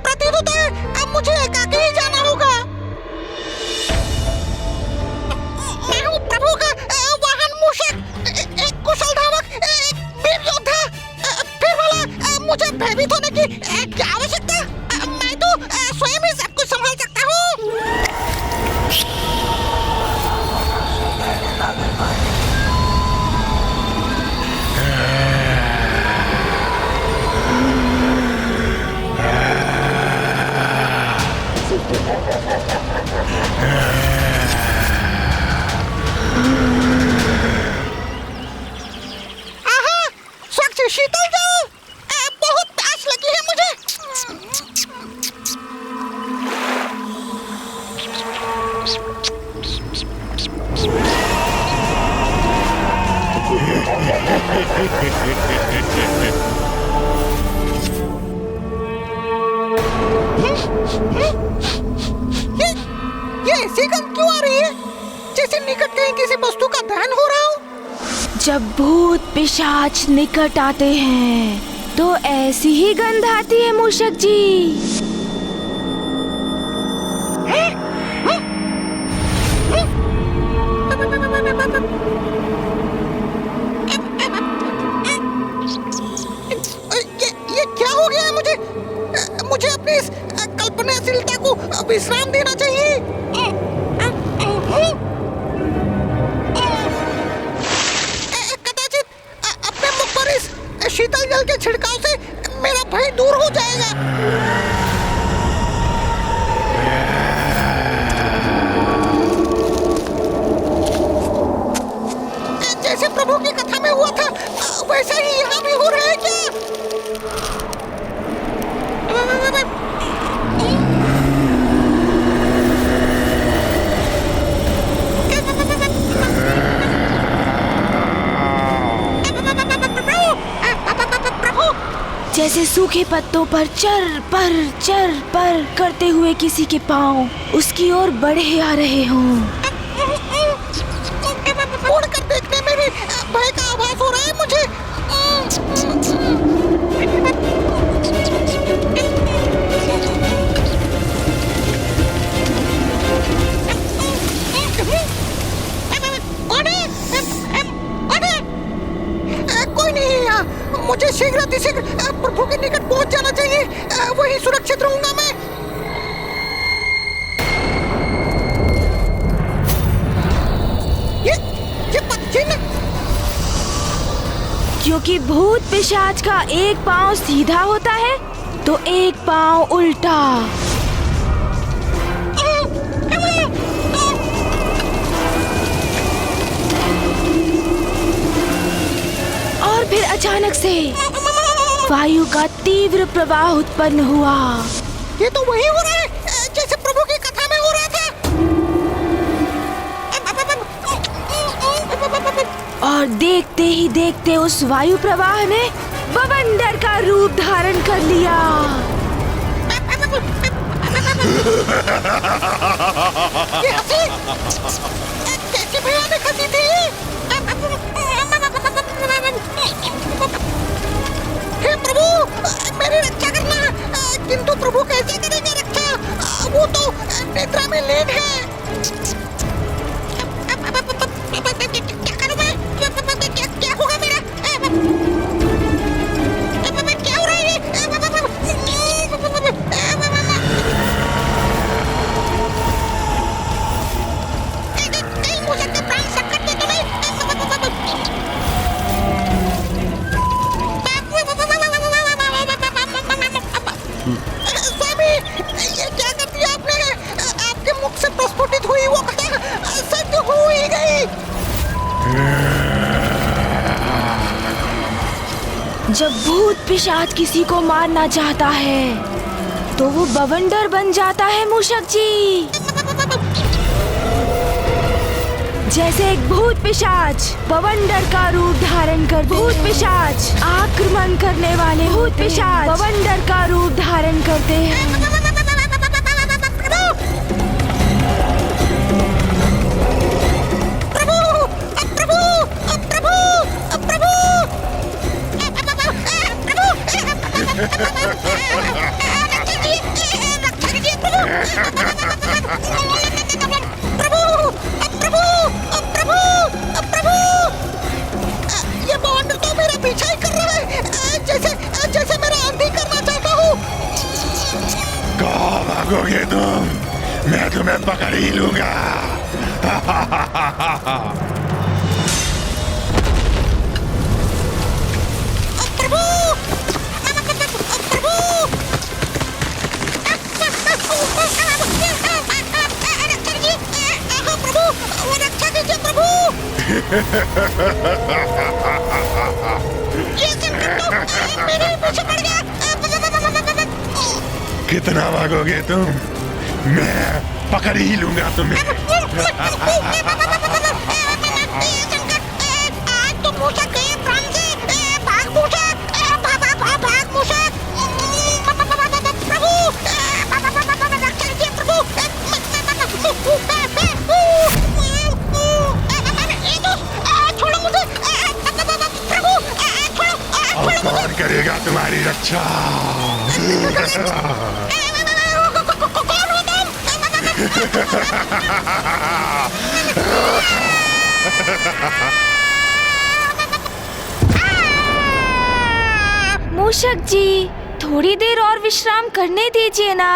प्रतीत होता है अब मुझे एकाकी ही जाना होगा। मैं हूँ प्रभु का वाहन मूषक, एक कुशल धावक, एक वीर योद्धा। फिर वाला मुझे भयभीत होने की क्या आवश्यकता? मैं तो स्वयं ही सब कुछ संभाल सकता हूँ। ये ऐसी गंध क्यों आ रही है? जैसे निकट कहीं किसी वस्तु का दहन हो रहा हो। जब भूत पिशाच निकट आते हैं तो ऐसी ही गंध आती है मूषक जी। ये क्या हो गया है मुझे? मुझे अपनी इस कल्पनाशीलता को विश्राम देना चाहिए। कदाचित अपने मुख पर इस शीतल जल के छिड़काव से मेरा भय दूर हो जाएगा। जैसे प्रभु की कथा में हुआ था वैसा ही यहाँ भी हो रहा है क्या? जैसे सूखे पत्तों पर चर पर करते हुए किसी के पांव उसकी ओर बढ़े आ रहे हों। उड़कर देखने में भी भय का आभास हो रहा है मुझे। कोई नहीं, मुझे शीघ्र प्रभु के निकट पहुंच जाना चाहिए। वहीं सुरक्षित रहूंगा मैं। ये पदचिन्ह, क्योंकि भूत पिशाच का एक पांव सीधा होता है तो एक पांव उल्टा। और फिर अचानक से वायु का तीव्र प्रवाह उत्पन्न हुआ। ये तो वही हो रहा है जैसे प्रभु की कथा में हो रहा था। और देखते ही देखते उस वायु प्रवाह ने बवंडर का रूप धारण कर लिया। कैसी भयानक हंसी थी। हे प्रभु, मेरी रक्षा करना। किंतु प्रभु कैसे करेंगे रक्षा? वो तो निद्रा में लीन है। क्या करूं मैं? क्या होगा मेरा? क्या हो रहा है? कहीं मुझे प्राण संकट में तो नहीं? स्वामी, ये क्या कर दिया आपने? आपके मुख से प्रस्फुटित हुई वो कथा सत्य हो ही गई। जब भूत पिशाच किसी को मारना चाहता है तो वो बवंडर बन जाता है मूषक जी। जैसे एक भूत पिशाच बवंडर का रूप धारण कर भूत पिशाच आक्रमण करने वाले भूत पिशाच बवंडर का रूप धारण करते हैं। ये बवंडर तो मेरा पीछा ही कर रहा है, जैसे मेरा आंधी करना चाहता हूँ। कहाँ भागोगे तुम? मैं तुम्हें पकड़ ही लूंगा। कितना भागोगे तुम? मैं पकड़ ही लूंगा तुम्हें। आज तो मूषक गए प्राण से। कौन करेगा तुम्हारी रक्षा? मूषक जी, थोड़ी देर और विश्राम करने दीजिए ना।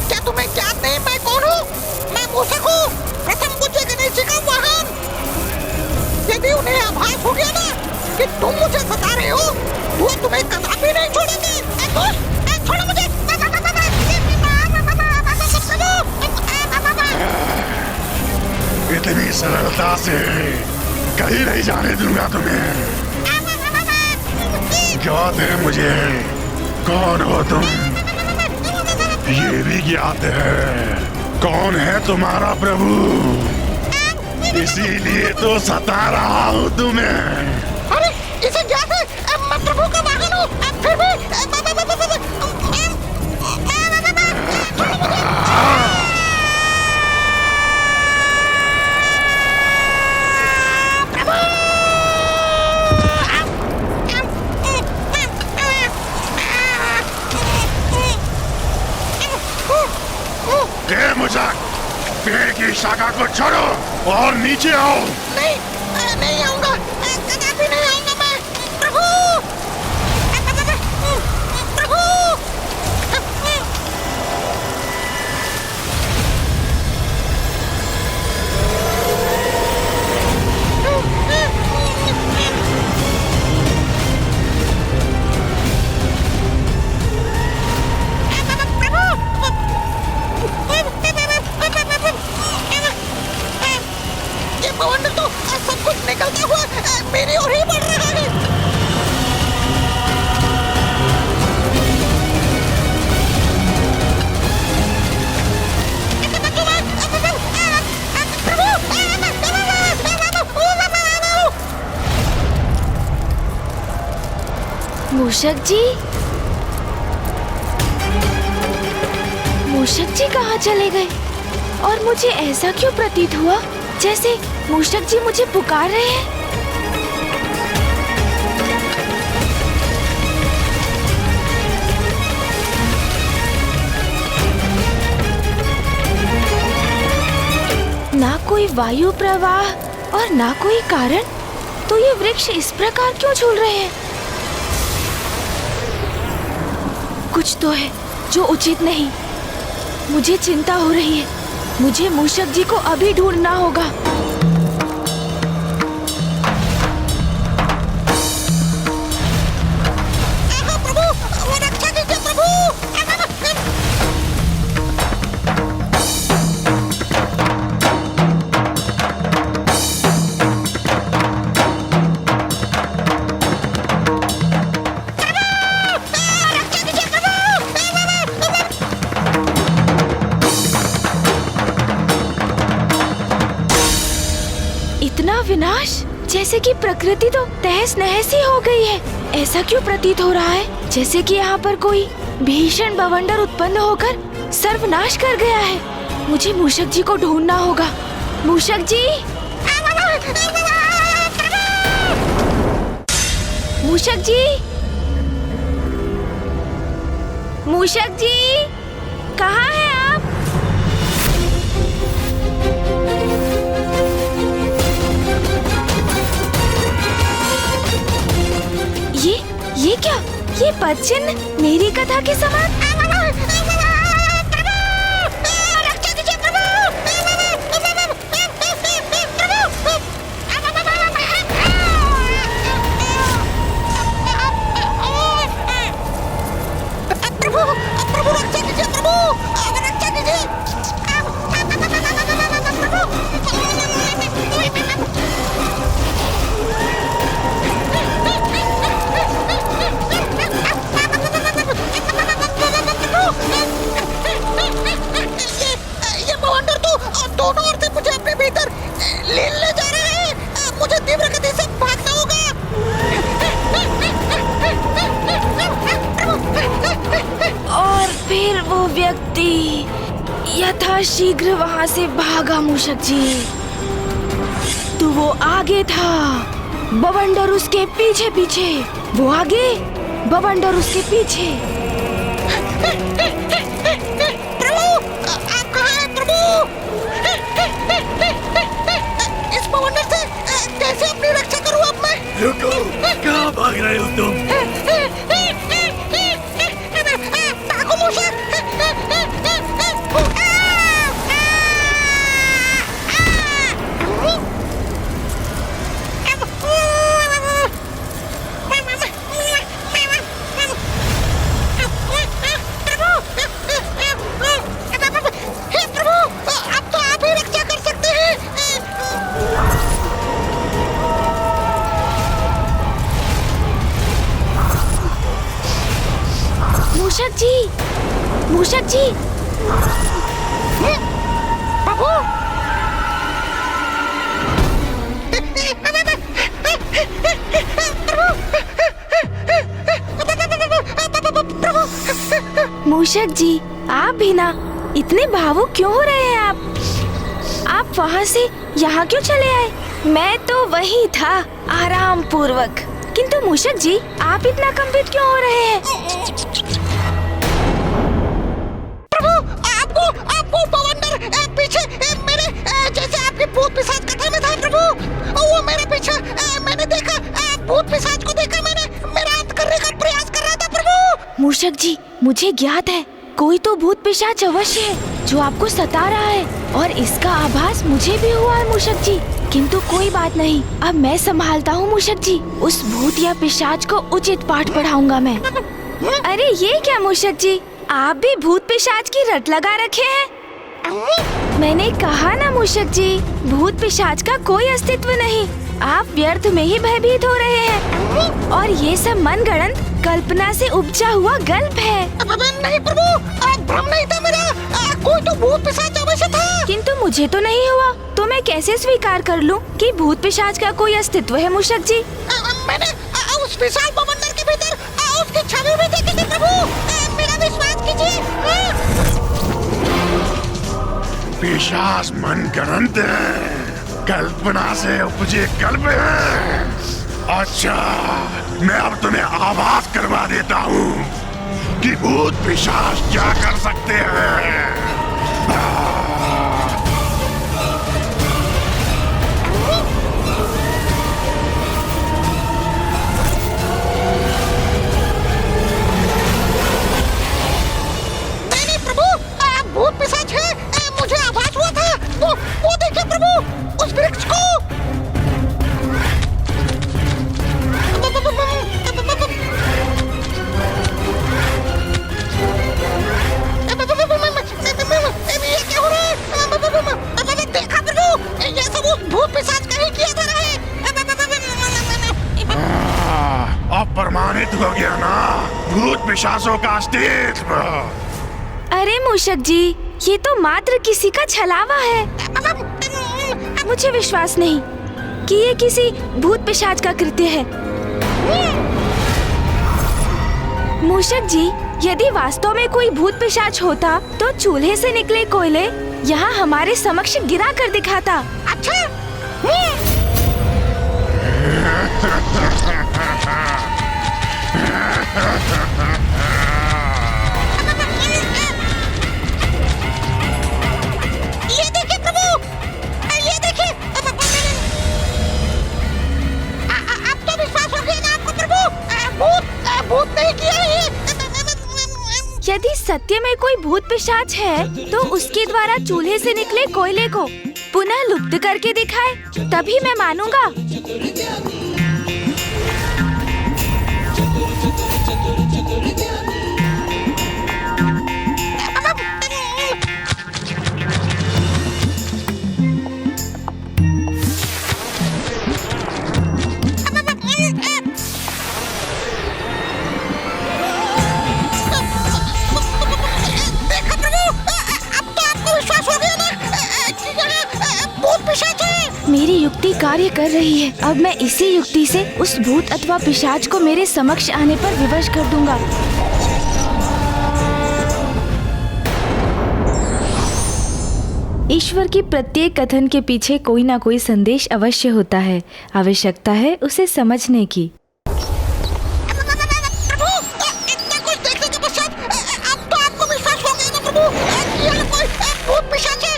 क्या तुम्हें याद नहीं मैं कौन हूँ? मैं मूषक हूँ, प्रथम पूज्य गणेश जी का वाहन। यदि उन्हें आभास हो गया ना कि तुम मुझे सता रहे हो, तो वो तुम्हें कदापि नहीं छोड़ेंगे। छोड़ो मुझे। इतनी सरलता से कहीं नहीं जाने दूंगा तुम्हें। ज्ञात है मुझे कौन हो तुम, ये भी ज्ञात है कौन है तुम्हारा प्रभु, इसीलिए तो सता रहा हूँ तुम्हें। अरे इसे ज्ञात है, मैं प्रभु का वाहन हूँ, फिर भी मूषक, पेड़ की शाखा को छोड़ो और नीचे आओ। नहीं, नहीं आऊंगा, कदापि नहीं आऊंगा मैं। प्रभु, प्रभु। सब कुछ निकलता हुआ मेरी ओर ही बढ़ रहा है। मूषक जी, मूषक जी कहाँ चले गए? और मुझे ऐसा क्यों प्रतीत हुआ जैसे मूषक जी मुझे पुकार रहे हैं? ना कोई वायु प्रवाह और ना कोई कारण, तो ये वृक्ष इस प्रकार क्यों झूल रहे हैं? कुछ तो है जो उचित नहीं। मुझे चिंता हो रही है। मुझे मूषक जी को अभी ढूंढना होगा। विनाश, जैसे कि प्रकृति तो तहस नहस ही हो गई है। ऐसा क्यों प्रतीत हो रहा है जैसे कि यहाँ पर कोई भीषण बवंडर उत्पन्न होकर सर्वनाश कर गया है। मुझे मूषक जी को ढूंढना होगा। मूषक जी, मूषक जी, मूषक जी, कहाँ हैं आप? ये क्या? ये पद चिन्ह मेरी कथा के समान। व्यक्ति यथाशीघ्र वहाँ से भागा मूषक जी। तो वो आगे था, बवंडर उसके पीछे पीछे। वो आगे, बवंडर उसके पीछे। प्रभु, आप कहाँ हैं प्रभु? इस बवंडर से कैसे अपनी रक्षा करूँ अब मैं? रुको, कहाँ भाग रहे हो तुम? भागो मूषक! मूषक जी, मूषक जी, बाबू! मूषक जी, आप भी ना इतने भावुक क्यों हो रहे हैं आप वहाँ से यहाँ क्यों चले आए? मैं तो वही था आराम पूर्वक, किंतु मूषक जी आप इतना कंपित क्यों हो रहे हैं? आपको बवंडर पीछे मेरे जैसे आपके भूत पिशाच कथा में था प्रभु। वो मेरे पीछे मैंने देखा, भूत पिशाच को देखा मैंने, मेरा अंत करने का प्रयास कर रहा था प्रभु। मूषक जी, मुझे ज्ञात है कोई तो भूत पिशाच अवश्य है जो आपको सता रहा है, और इसका आभास मुझे भी हुआ है मूषक जी। किंतु कोई बात नहीं, अब मैं संभालता हूँ मूषक जी। उस भूत या पिशाच को उचित पाठ पढ़ाऊंगा मैं। अरे ये क्या मूषक जी, आप भी भूत पिशाच की रट लगा रखे हैं। मैंने कहा ना मूषक जी, भूत पिशाच का कोई अस्तित्व नहीं, आप व्यर्थ में ही भयभीत हो रहे हैं, और ये सब मनगढ़ंत कल्पना से उपजा हुआ गल्प है। नहीं प्रभु, भ्रम नहीं था मेरा, कोई तो भूत पिशाच अवश्य था। किंतु मुझे तो नहीं हुआ, तो मैं कैसे स्वीकार कर लूं कि भूत पिशाच का कोई अस्तित्व है मूषक जी? मैंने उस विशाल बवंडर के भीतर उसकी छवि भी देखी थी प्रभु, मेरा विश्वास कीजिए। पिशाच मनगढ़ंत है, कल्पना से उपजे कल्प है। अच्छा, मैं अब तुम्हें आभास करवा देता हूँ कि भूत पिशाच क्या कर सकते हैं। नहीं प्रभु, भूत पिशाच है, मुझे आभास हुआ था। वो देखिए प्रभु, उस वृक्ष को। क्या हो रहा है? देखा प्रभु, ये सब उस भूत पिशाच का ही किया जा रहा है। अब प्रमाणित हो गया ना भूत पिशाचों का अस्तित्व। अरे मूषक जी, ये तो मात्र किसी का छलावा है। मुझे विश्वास नहीं कि ये किसी भूत पिशाच का कृत्य है। मूषक जी, यदि वास्तव में कोई भूत पिशाच होता तो चूल्हे से निकले कोयले यहाँ हमारे समक्ष गिरा कर दिखाता। अच्छा। ये देखिए प्रभु, ये देखिए। अब तो विश्वास हो गया ना आपको प्रभु, भूत नहीं किया ये। यदि सत्य में कोई भूत पिशाच है तो उसके द्वारा चूल्हे से निकले कोयले को पुनः लुप्त करके दिखाए, तभी मैं मानूंगा। मेरी युक्ति कार्य कर रही है। अब मैं इसी युक्ति से उस भूत अथवा पिशाच को मेरे समक्ष आने पर विवश कर दूंगा। ईश्वर की प्रत्येक कथन के पीछे कोई ना कोई संदेश अवश्य होता है। आवश्यकता है उसे समझने की। प्रभु, इतना कुछ देखने के पश्चात अब तो आपको विश्वास हो गया ना प्रभु कि यहाँ कोई भूत पिशाच है?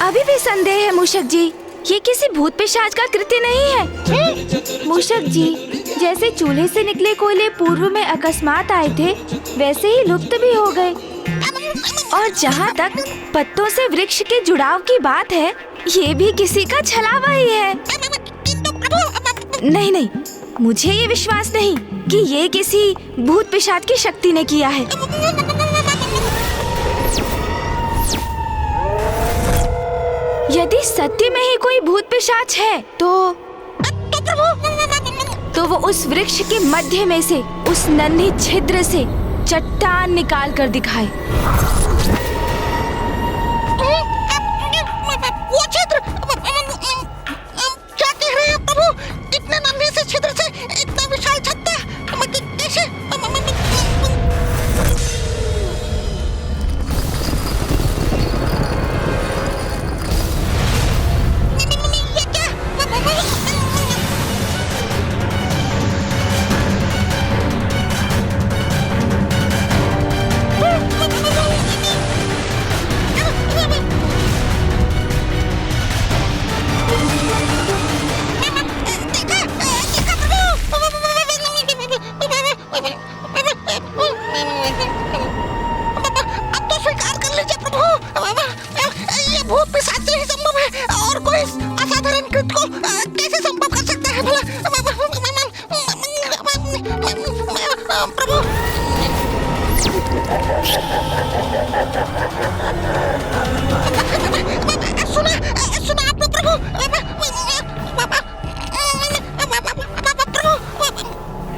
अभी भी संदेह है मूषक जी, ये किसी भूत पिशाच का कृत्य नहीं है। मूषक जी, जैसे चूल्हे से निकले कोयले पूर्व में अकस्मात आए थे, वैसे ही लुप्त भी हो गए। और जहाँ तक पत्तों से वृक्ष के जुड़ाव की बात है, ये भी किसी का छलावा ही है। नहीं नहीं, मुझे ये विश्वास नहीं कि ये किसी भूत पिशाच की शक्ति ने किया है। यदि सत्य में ही कोई भूत पिशाच है तो वो उस वृक्ष के मध्य में से, उस नन्ही छिद्र से चट्टान निकाल कर दिखाए। वो छिद्र, क्या कह रहे हैं प्रभु? इतने नन्हे से छिद्र से इतना विशाल छत्ता कैसे?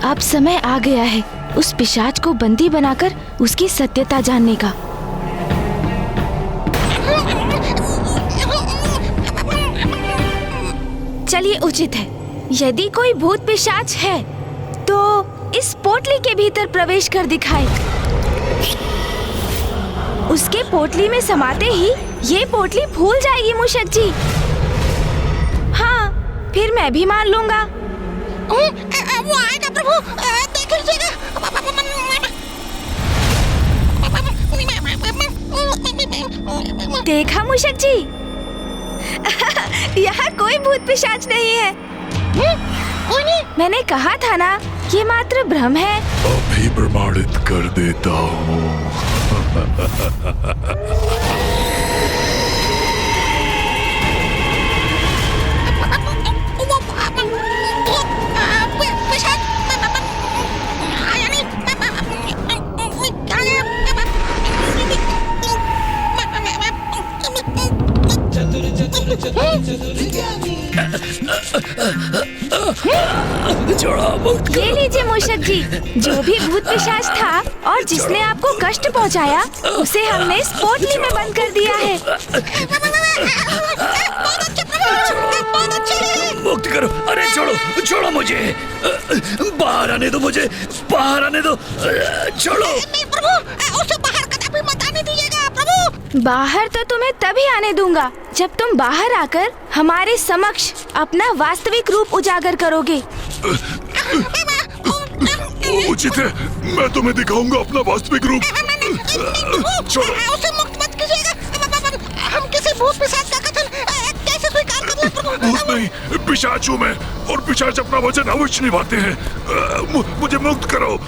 अब समय आ गया है उस पिशाच को बंदी बनाकर उसकी सत्यता जानने का। चलिए, उचित है, यदि कोई भूत पिशाच है तो इस पोटली के भीतर प्रवेश कर दिखाए। उसके पोटली में समाते ही ये पोटली फूल जाएगी मूषक जी। हाँ, फिर मैं भी मान लूंगा। वो आएगा प्रभु, देख लीजिएगा। देखा मूषक जी, यहाँ कोई भूत पिशाच नहीं है। मैंने कहा था ना, ये मात्र भ्रम है। अभी प्रमाणित कर देता हूँ। ये लीजिए मूषक जी, जो भी भूत पिशाच था और जिसने आपको कष्ट पहुंचाया, उसे हमने इस पोटली में बंद कर दिया है। मुक्त करो। अरे छोड़ो, छोड़ो मुझे, बाहर आने दो, मुझे बाहर आने दो, छोड़ो। नहीं प्रभु, उसे बाहर कदापि मत आने दीजिएगा प्रभु। बाहर तो तुम्हें तभी आने दूंगा जब तुम बाहर आकर हमारे समक्ष अपना वास्तविक रूप उजागर करोगे। उचित है, मैं तुम्हें दिखाऊंगा अपना वास्तविक रूप। छोड़ो, उसे मुक्त मत कीजिएगा। हम किसी भूत पिशाच का कथन कैसे स्वीकार कर लें प्रभु? भूत नहीं, पिशाच हूँ मैं, और पिशाच अपना वचन अवश्य निभाते हैं। मुझे मुक्त करो।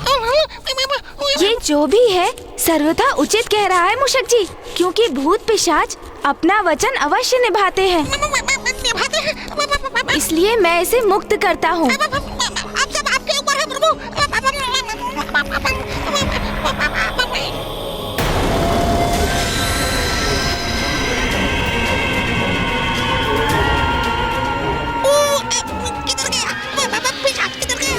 ये जो भी है सर्वथा उचित कह रहा है मूषक जी, क्योंकि भूत पिशाच अपना वचन अवश्य निभाते हैं। इसलिए मैं इसे मुक्त करता हूँ। अब सब आपके ऊपर है प्रभु। किधर गया पिशाच, किधर गया?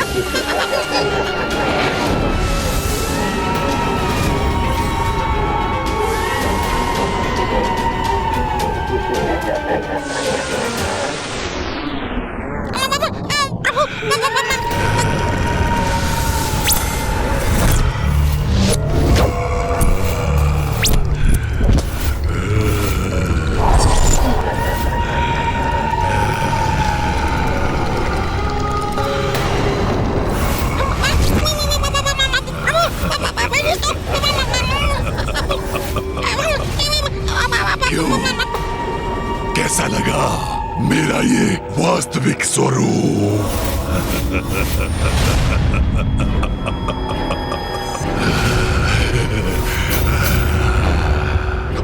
दिखाइए वास्तविक स्वरूप।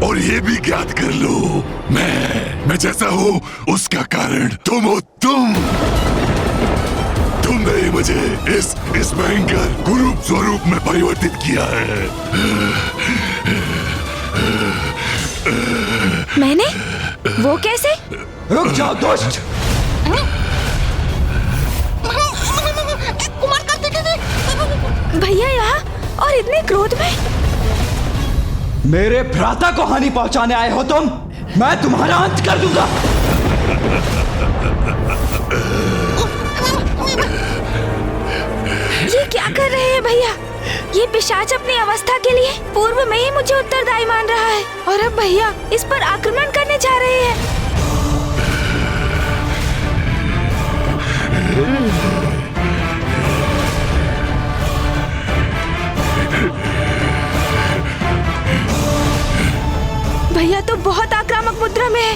और ये भी ज्ञात कर लो, मैं जैसा हूँ उसका कारण तुम हो। तुमने ही मुझे इस भयंकर कुरूप स्वरूप में परिवर्तित किया है। मैंने? वो कैसे? रुक जाओ दुष्ट! कुमार कार्तिकेय जी! भैया यहाँ और इतने क्रोध में? मेरे भ्राता को हानि पहुंचाने आए हो तुम? मैं तुम्हारा अंत कर दूंगा। ये क्या कर रहे हैं भैया? ये पिशाच अपनी अवस्था के लिए पूर्व में ही मुझे उत्तरदायी मान रहा है और अब भैया इस पर आक्रमण करने जा रहे हैं। भैया तो बहुत आक्रामक मुद्रा में है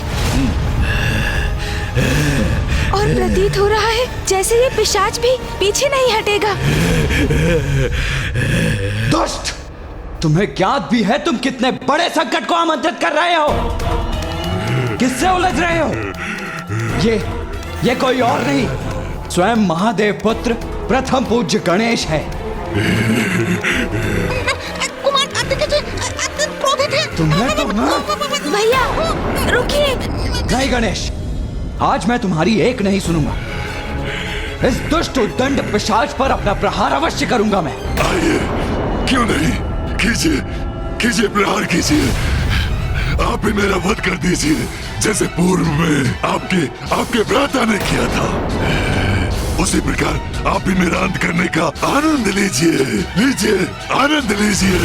और प्रतीत हो रहा है जैसे ये पिशाच भी पीछे नहीं हटेगा। दुष्ट! तुम्हें ज्ञात भी है तुम कितने बड़े संकट को आमंत्रित कर रहे हो? किससे उलझ रहे हो? ये कोई और नहीं, स्वयं महादेव पुत्र प्रथम पूज्य गणेश है। कुमार कार्तिकेय जी अत्यंत क्रोधित हैं। तुम्हें तो भैया रुकिए। नहीं गणेश, आज मैं तुम्हारी एक नहीं सुनूंगा। इस दुष्ट उद्दंड पिशाच पर अपना प्रहार अवश्य करूंगा मैं। आइए, क्यों नहीं, कीजिए प्रहार कीजिए। आप भी मेरा वध कर दीजिए जैसे पूर्व में आपके भ्राता ने किया था। उसी प्रकार आप भी मेरा अंत करने का आनंद लीजिए, आनंद लीजिए।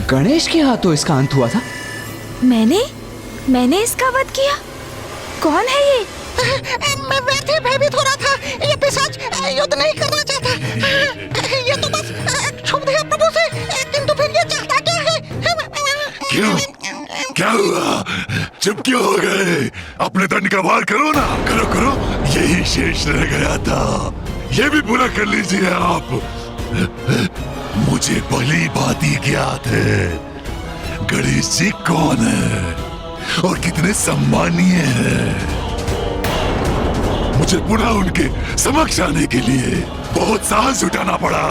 गणेश के हाथों इसका अंत हुआ था? मैंने इसका वध किया? कौन है ये? मैं वैसे ही भयभीत हो रहा था। ये पिशाच युद्ध नहीं करना चाहता। ये तो बस क्षुब्ध है प्रभु से, किंतु फिर ये चाहता क्या है? क्यों? क्या हुआ? चुप क्यों हो गए? अपने दंड का वार करो ना, करो। यही शेष रह गया था, ये भी पूरा कर लीजिए आप। मुझे भली भांति ज्ञात है गणेश जी कौन है और कितने सम्मानीय हैं। मुझे पुनः उनके समक्ष आने के लिए बहुत साहस जुटाना पड़ा।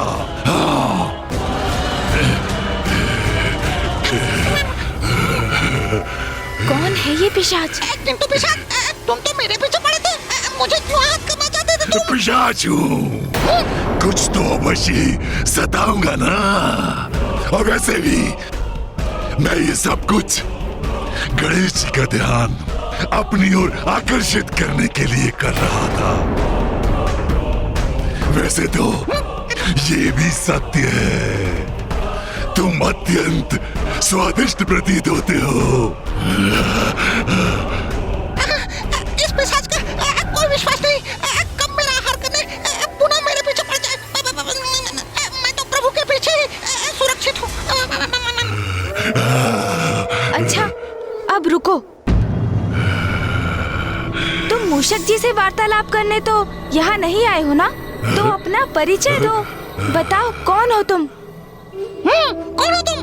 कौन है ये पिशाच? किंतु पिशाच, तुम तो मेरे पीछे पड़े थे, मुझे क्यों आहत करना चाहते थे तुम? पिशाच हूँ, कुछ तो अवश्य सताऊंगा ना। और वैसे भी मैं ये सब कुछ गणेश जी का ध्यान अपनी ओर आकर्षित करने के लिए कर रहा था। वैसे तो ये भी सत्य है, तुम अत्यंत स्वादिष्ट प्रतीत होते हो। इस पिशाच का कोई विश्वास नहीं, कब मेरा आहार करने पुनः मेरे पीछे पड़ जाए। मैं तो प्रभु के पीछे ही सुरक्षित हूँ। अच्छा, अब रुको। तुम मूषक जी से वार्तालाप करने तो यहाँ नहीं आए हो ना? तो अपना परिचय दो, बताओ कौन हो तुम? कौन हो तुम?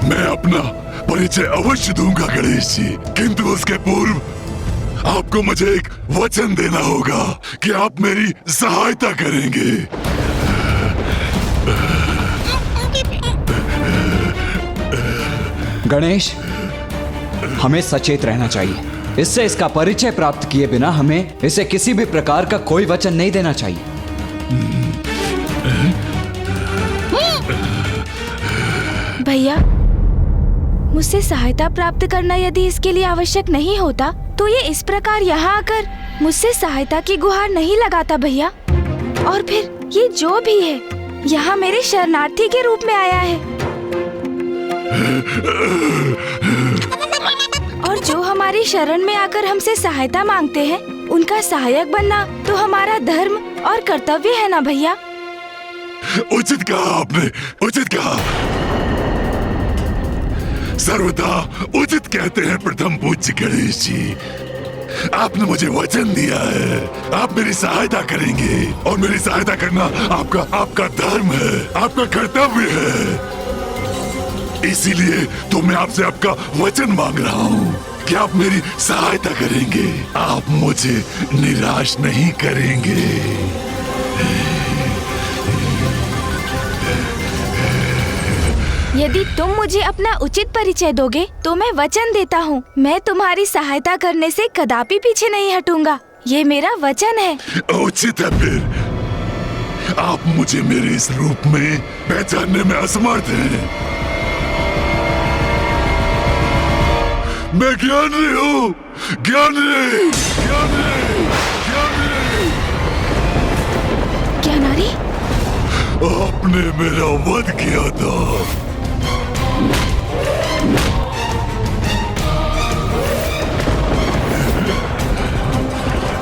मैं अपना परिचय अवश्य दूंगा गणेश जी, किंतु उसके पूर्व आपको मुझे एक वचन देना होगा कि आप मेरी सहायता करेंगे। गणेश, हमें सचेत रहना चाहिए। इससे इसका परिचय प्राप्त किए बिना हमें इसे किसी भी प्रकार का कोई वचन नहीं देना चाहिए। भैया, मुझसे सहायता प्राप्त करना यदि इसके लिए आवश्यक नहीं होता तो ये इस प्रकार यहाँ आकर मुझसे सहायता की गुहार नहीं लगाता भैया। और फिर ये जो भी है यहाँ मेरे शरणार्थी के रूप में आया है, और जो हमारी शरण में आकर हमसे सहायता मांगते हैं उनका सहायक बनना तो हमारा धर्म और कर्तव्य है ना भैया। उचित कहा आपने, उचित कहा। सर्वथा उचित कहते हैं प्रथम पूज्य गणेश जी। आपने मुझे वचन दिया है, आप मेरी सहायता करेंगे और मेरी सहायता करना आपका धर्म है, आपका कर्तव्य है। इसीलिए तो मैं आपसे आपका वचन मांग रहा हूँ कि आप मेरी सहायता करेंगे, आप मुझे निराश नहीं करेंगे। यदि तुम मुझे अपना उचित परिचय दोगे तो मैं वचन देता हूँ, मैं तुम्हारी सहायता करने से कदापि पीछे नहीं हटूंगा। ये मेरा वचन है। उचित है फिर। आप मुझे मेरे इस रूप में पहचानने में असमर्थ हैं। मैं ज्ञानी हूँ, ज्ञानी, ज्ञानी, ज्ञानी। ज्ञानारी? आपने मेरा वध किया था।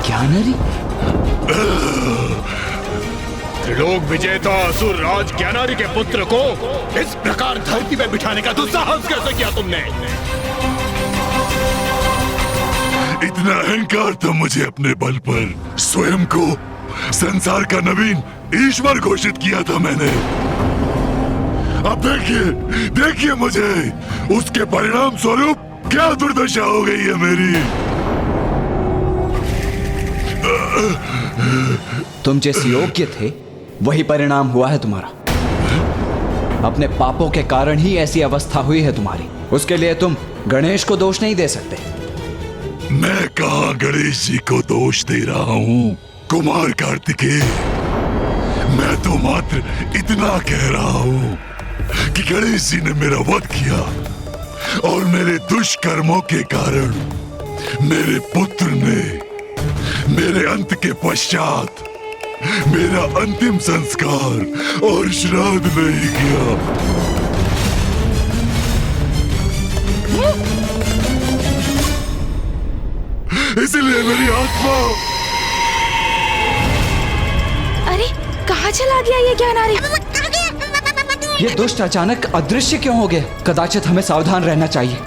ज्ञानारी? त्रिलोक विजेता असुर राज ज्ञानारी के पुत्र को इस प्रकार धरती में बिठाने का दुस्साहस कैसे किया तुमने? इतना अहंकार था मुझे अपने बल पर। स्वयं को संसार का नवीन ईश्वर घोषित किया था मैंने। अब देखिए, देखिए मुझे, उसके परिणाम स्वरूप क्या दुर्दशा हो गई है मेरी। तुम जिस योग्य थे वही परिणाम हुआ है तुम्हारा। अपने पापों के कारण ही ऐसी अवस्था हुई है तुम्हारी। उसके लिए तुम गणेश को दोष नहीं दे सकते। मैं कहाँ गणेश जी को दोष दे रहा हूँ कुमार कार्तिकेय। मैं तो मात्र इतना कह रहा हूँ कि गणेश जी ने मेरा वध किया और मेरे दुष्कर्मों के कारण मेरे पुत्र ने मेरे अंत के पश्चात मेरा अंतिम संस्कार और श्राद्ध नहीं किया। इसलिए मेरी आत्मा। अरे कहाँ चला गया ये ज्ञानारी? ये दुष्ट अचानक अदृश्य क्यों हो गए? कदाचित हमें सावधान रहना चाहिए।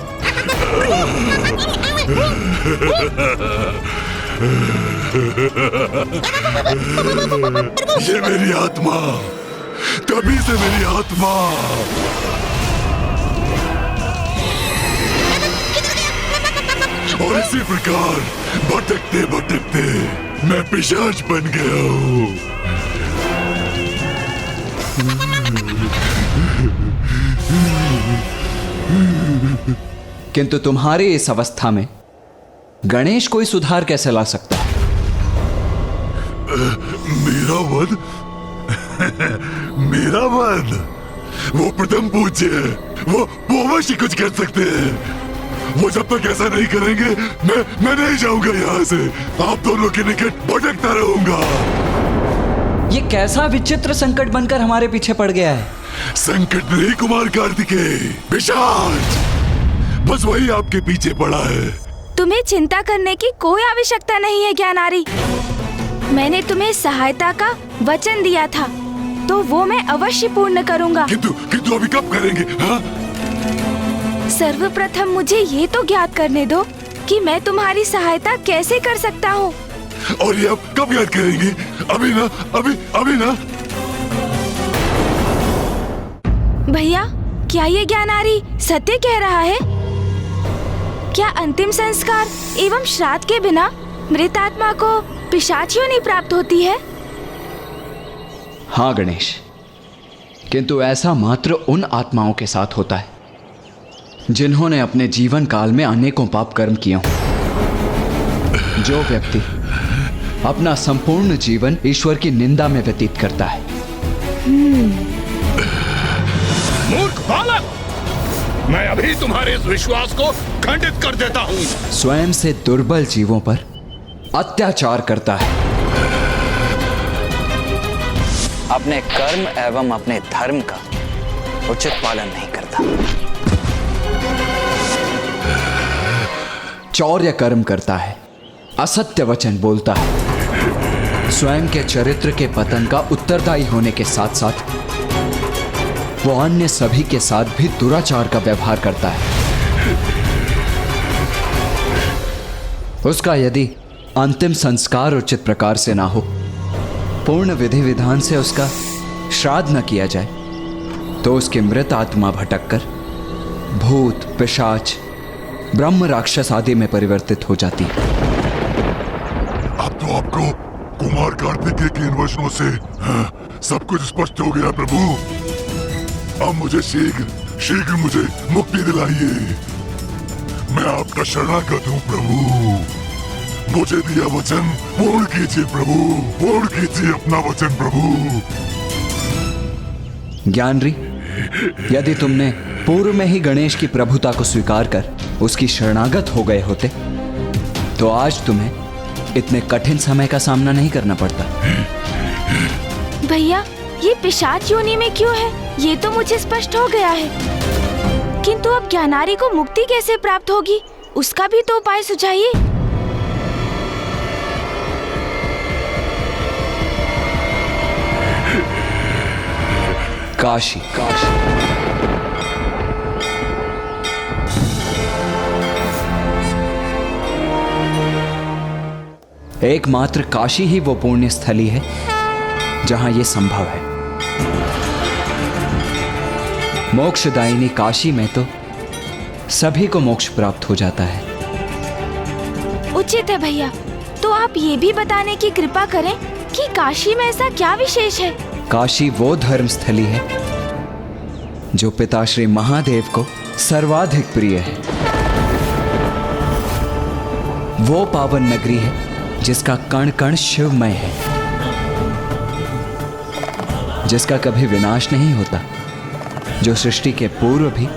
ये मेरी आत्मा, तभी से मेरी आत्मा। और इसी प्रकार भटकते भटकते मैं पिशाच बन गया हूँ। किंतु तुम्हारी इस अवस्था में गणेश कोई सुधार कैसे ला सकता है? मेरा वध? मेरा वध? वो प्रथम पूज्य है, वो अवश्य कुछ कर सकते हैं। वो जब तक ऐसा नहीं करेंगे मैं नहीं जाऊंगा यहाँ से। आप दोनों के निकट भटकता रहूंगा। ये कैसा विचित्र संकट बनकर हमारे पीछे पड़ गया है? संकट नहीं कुमार कार्तिकेय, पिशाच। बस वही आपके पीछे पड़ा है। तुम्हें चिंता करने की कोई आवश्यकता नहीं है ज्ञानारी। मैंने तुम्हें सहायता का वचन दिया था तो वो मैं अवश्य पूर्ण करूंगा। किंतु अभी कब करेंगे? हाँ? सर्वप्रथम मुझे ये तो ज्ञात करने दो कि मैं तुम्हारी सहायता कैसे कर सकता हूँ। और ये अब कब याद करेंगे? अभी ना, अभी ना। भैया, क्या ये ज्ञानारी सत्य कह रहा है? क्या अंतिम संस्कार एवं श्राद्ध के बिना मृत आत्मा को पिशाच योनि प्राप्त होती है? हाँ गणेश, किंतु ऐसा मात्र उन आत्माओं के साथ होता है जिन्होंने अपने जीवन काल में अनेकों पाप कर्म किए हों। जो व्यक्ति अपना संपूर्ण जीवन ईश्वर की निंदा में व्यतीत करता है। मूर्ख बालक, मैं अभी तुम्हारे इस विश्वास को खंडित कर देता हूँ। स्वयं से दुर्बल जीवों पर अत्याचार करता है। अपने कर्म एवं अपने धर्म का उचित पालन नहीं करता। चौर्य कर्म करता है, असत्य वचन बोलता है, स्वयं के चरित्र के पतन का उत्तरदायी होने के साथ साथ वो अन्य सभी के साथ भी दुराचार का व्यवहार करता है। उसका यदि अंतिम संस्कार उचित प्रकार से ना हो, पूर्ण विधि विधान से उसका श्राद्ध न किया जाए, तो उसकी मृत आत्मा भटककर भूत, पिशाच, ब्रह्म राक्षस आदि में परिवर्तित हो जाती है। अब तो आपको कुमार कार्तिकेय के इन वचनों से सब कुछ स्पष्ट हो गया प्रभु। अब मुझे शीघ्र मुझे मुक्ति दिलाइए। मैं आपका शरणागत हूँ प्रभु। मुझे दिया वचन पूर्ण कीजिए प्रभु, पूर्ण कीजिए अपना वचन प्रभु। ज्ञानरी, यदि तुमने पूर्व में ही गणेश की प्रभुता को स्वीकार कर उसकी शरणागत हो गए होते, तो आज तुम्हें इतने कठिन समय का सामना नहीं करना पड़ता। भैया, ये पिशाच योनि में क्यों है, ये तो मुझे स्पष्ट हो गया है। किंतु अब ज्ञानारी को मुक्ति कैसे प्राप्त होगी, उसका भी तो उपाय सुझाइए। काशी, एकमात्र काशी ही वो पुण्य स्थली है जहां ये संभव है। मोक्षदायिनी काशी में तो सभी को मोक्ष प्राप्त हो जाता है। उचित है भैया, तो आप ये भी बताने की कृपा करें कि काशी में ऐसा क्या विशेष है। काशी वो धर्म स्थली है जो पिता श्री महादेव को सर्वाधिक प्रिय है। वो पावन नगरी है जिसका कण कण शिवमय है, जिसका कभी विनाश नहीं होता, जो सृष्टि के पूर्व भी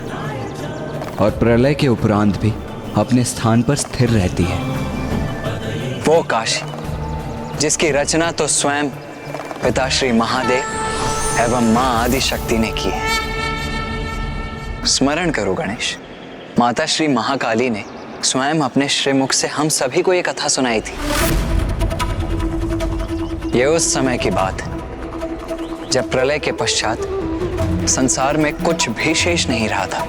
और प्रलय के उपरांत भी अपने स्थान पर स्थिर रहती है। वो काशी जिसकी रचना तो स्वयं पिता श्री महादेव एवं मां आदि शक्ति ने की है। स्मरण करो गणेश, माता श्री महाकाली ने स्वयं अपने श्रीमुख से हम सभी को ये कथा सुनाई थी। ये उस समय की बात है जब प्रलय के पश्चात संसार में कुछ भी शेष नहीं रहा था।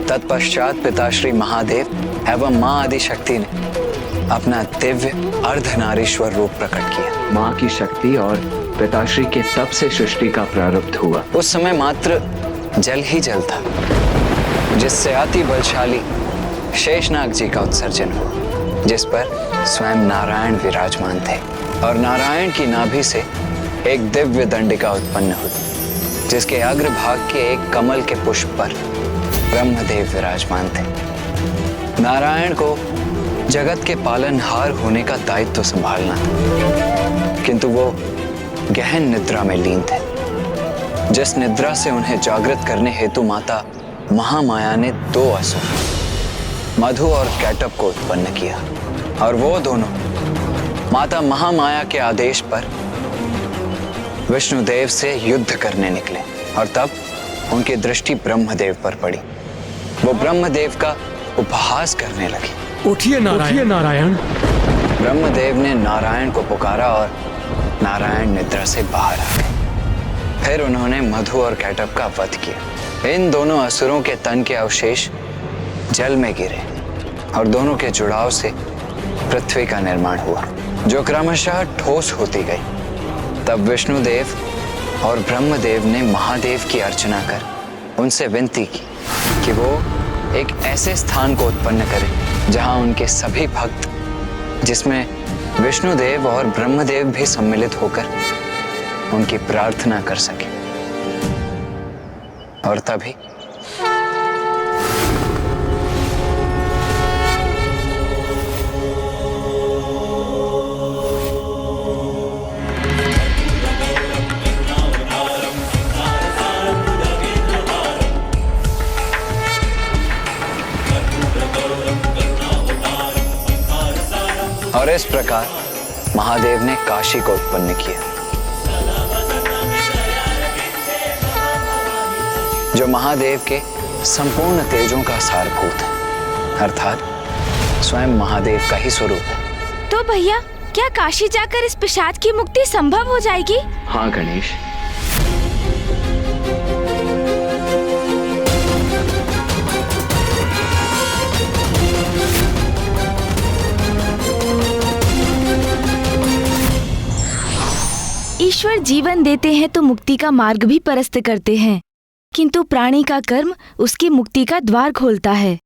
तत्पश्चात पिता श्री महादेव एवं मां आदि शक्ति ने अपना दिव्य अर्धनारीश्वर रूप प्रकट किया। मां की शक्ति और पिताश्री के तप से सृष्टि का प्रारब्ध हुआ। उस समय मात्र जल ही जल था, जिससे अति बलशाली शेषनाग जी का उत्सर्जन हुआ, जिस पर स्वयं नारायण विराजमान थे। और नारायण की नाभि से एक दिव्य दंडिका उत्पन्न हुई, जिसके अग्रभाग के एक कमल के पुष्प पर ब्रह्मदेव विराजमान थे। नारायण को जगत के पालनहार होने का दायित्व संभालना था, किंतु वो गहन निद्रा में लीन थे। जिस निद्रा से उन्हें जागृत करने हेतु माता महामाया ने दो असुर मधु और कैटब को उत्पन्न किया, और वो दोनों माता महामाया के आदेश पर विष्णुदेव से युद्ध करने निकले। और तब उनकी दृष्टि ब्रह्मदेव पर पड़ी। वो ब्रह्मदेव का उपहास करने लगे। उठिए नारायण। ब्रह्मदेव ने नारायण को पुकारा और नारायण निद्रा से बाहर आ गए। फिर उन्होंने मधु और कैटब का वध किया। इन दोनों असुरों के तन के अवशेष जल में गिरे और दोनों के जुड़ाव से पृथ्वी का निर्माण हुआ, जो क्रमशः ठोस होती गई। तब विष्णुदेव और ब्रह्मदेव ने महादेव की अर्चना कर उनसे विनती की कि वो एक ऐसे स्थान को उत्पन्न करें जहां उनके सभी भक्त, जिसमें विष्णुदेव और ब्रह्मदेव भी सम्मिलित होकर उनकी प्रार्थना कर सके। और तभी और इस प्रकार महादेव ने काशी को उत्पन्न किया, जो महादेव के संपूर्ण तेजों का सारभूत है, अर्थात स्वयं महादेव का ही स्वरूप है। तो भैया, क्या काशी जाकर इस पिशाच की मुक्ति संभव हो जाएगी? हाँ गणेश, ईश्वर जीवन देते हैं तो मुक्ति का मार्ग भी परस्त करते हैं, किंतु प्राणी का कर्म उसकी मुक्ति का द्वार खोलता है।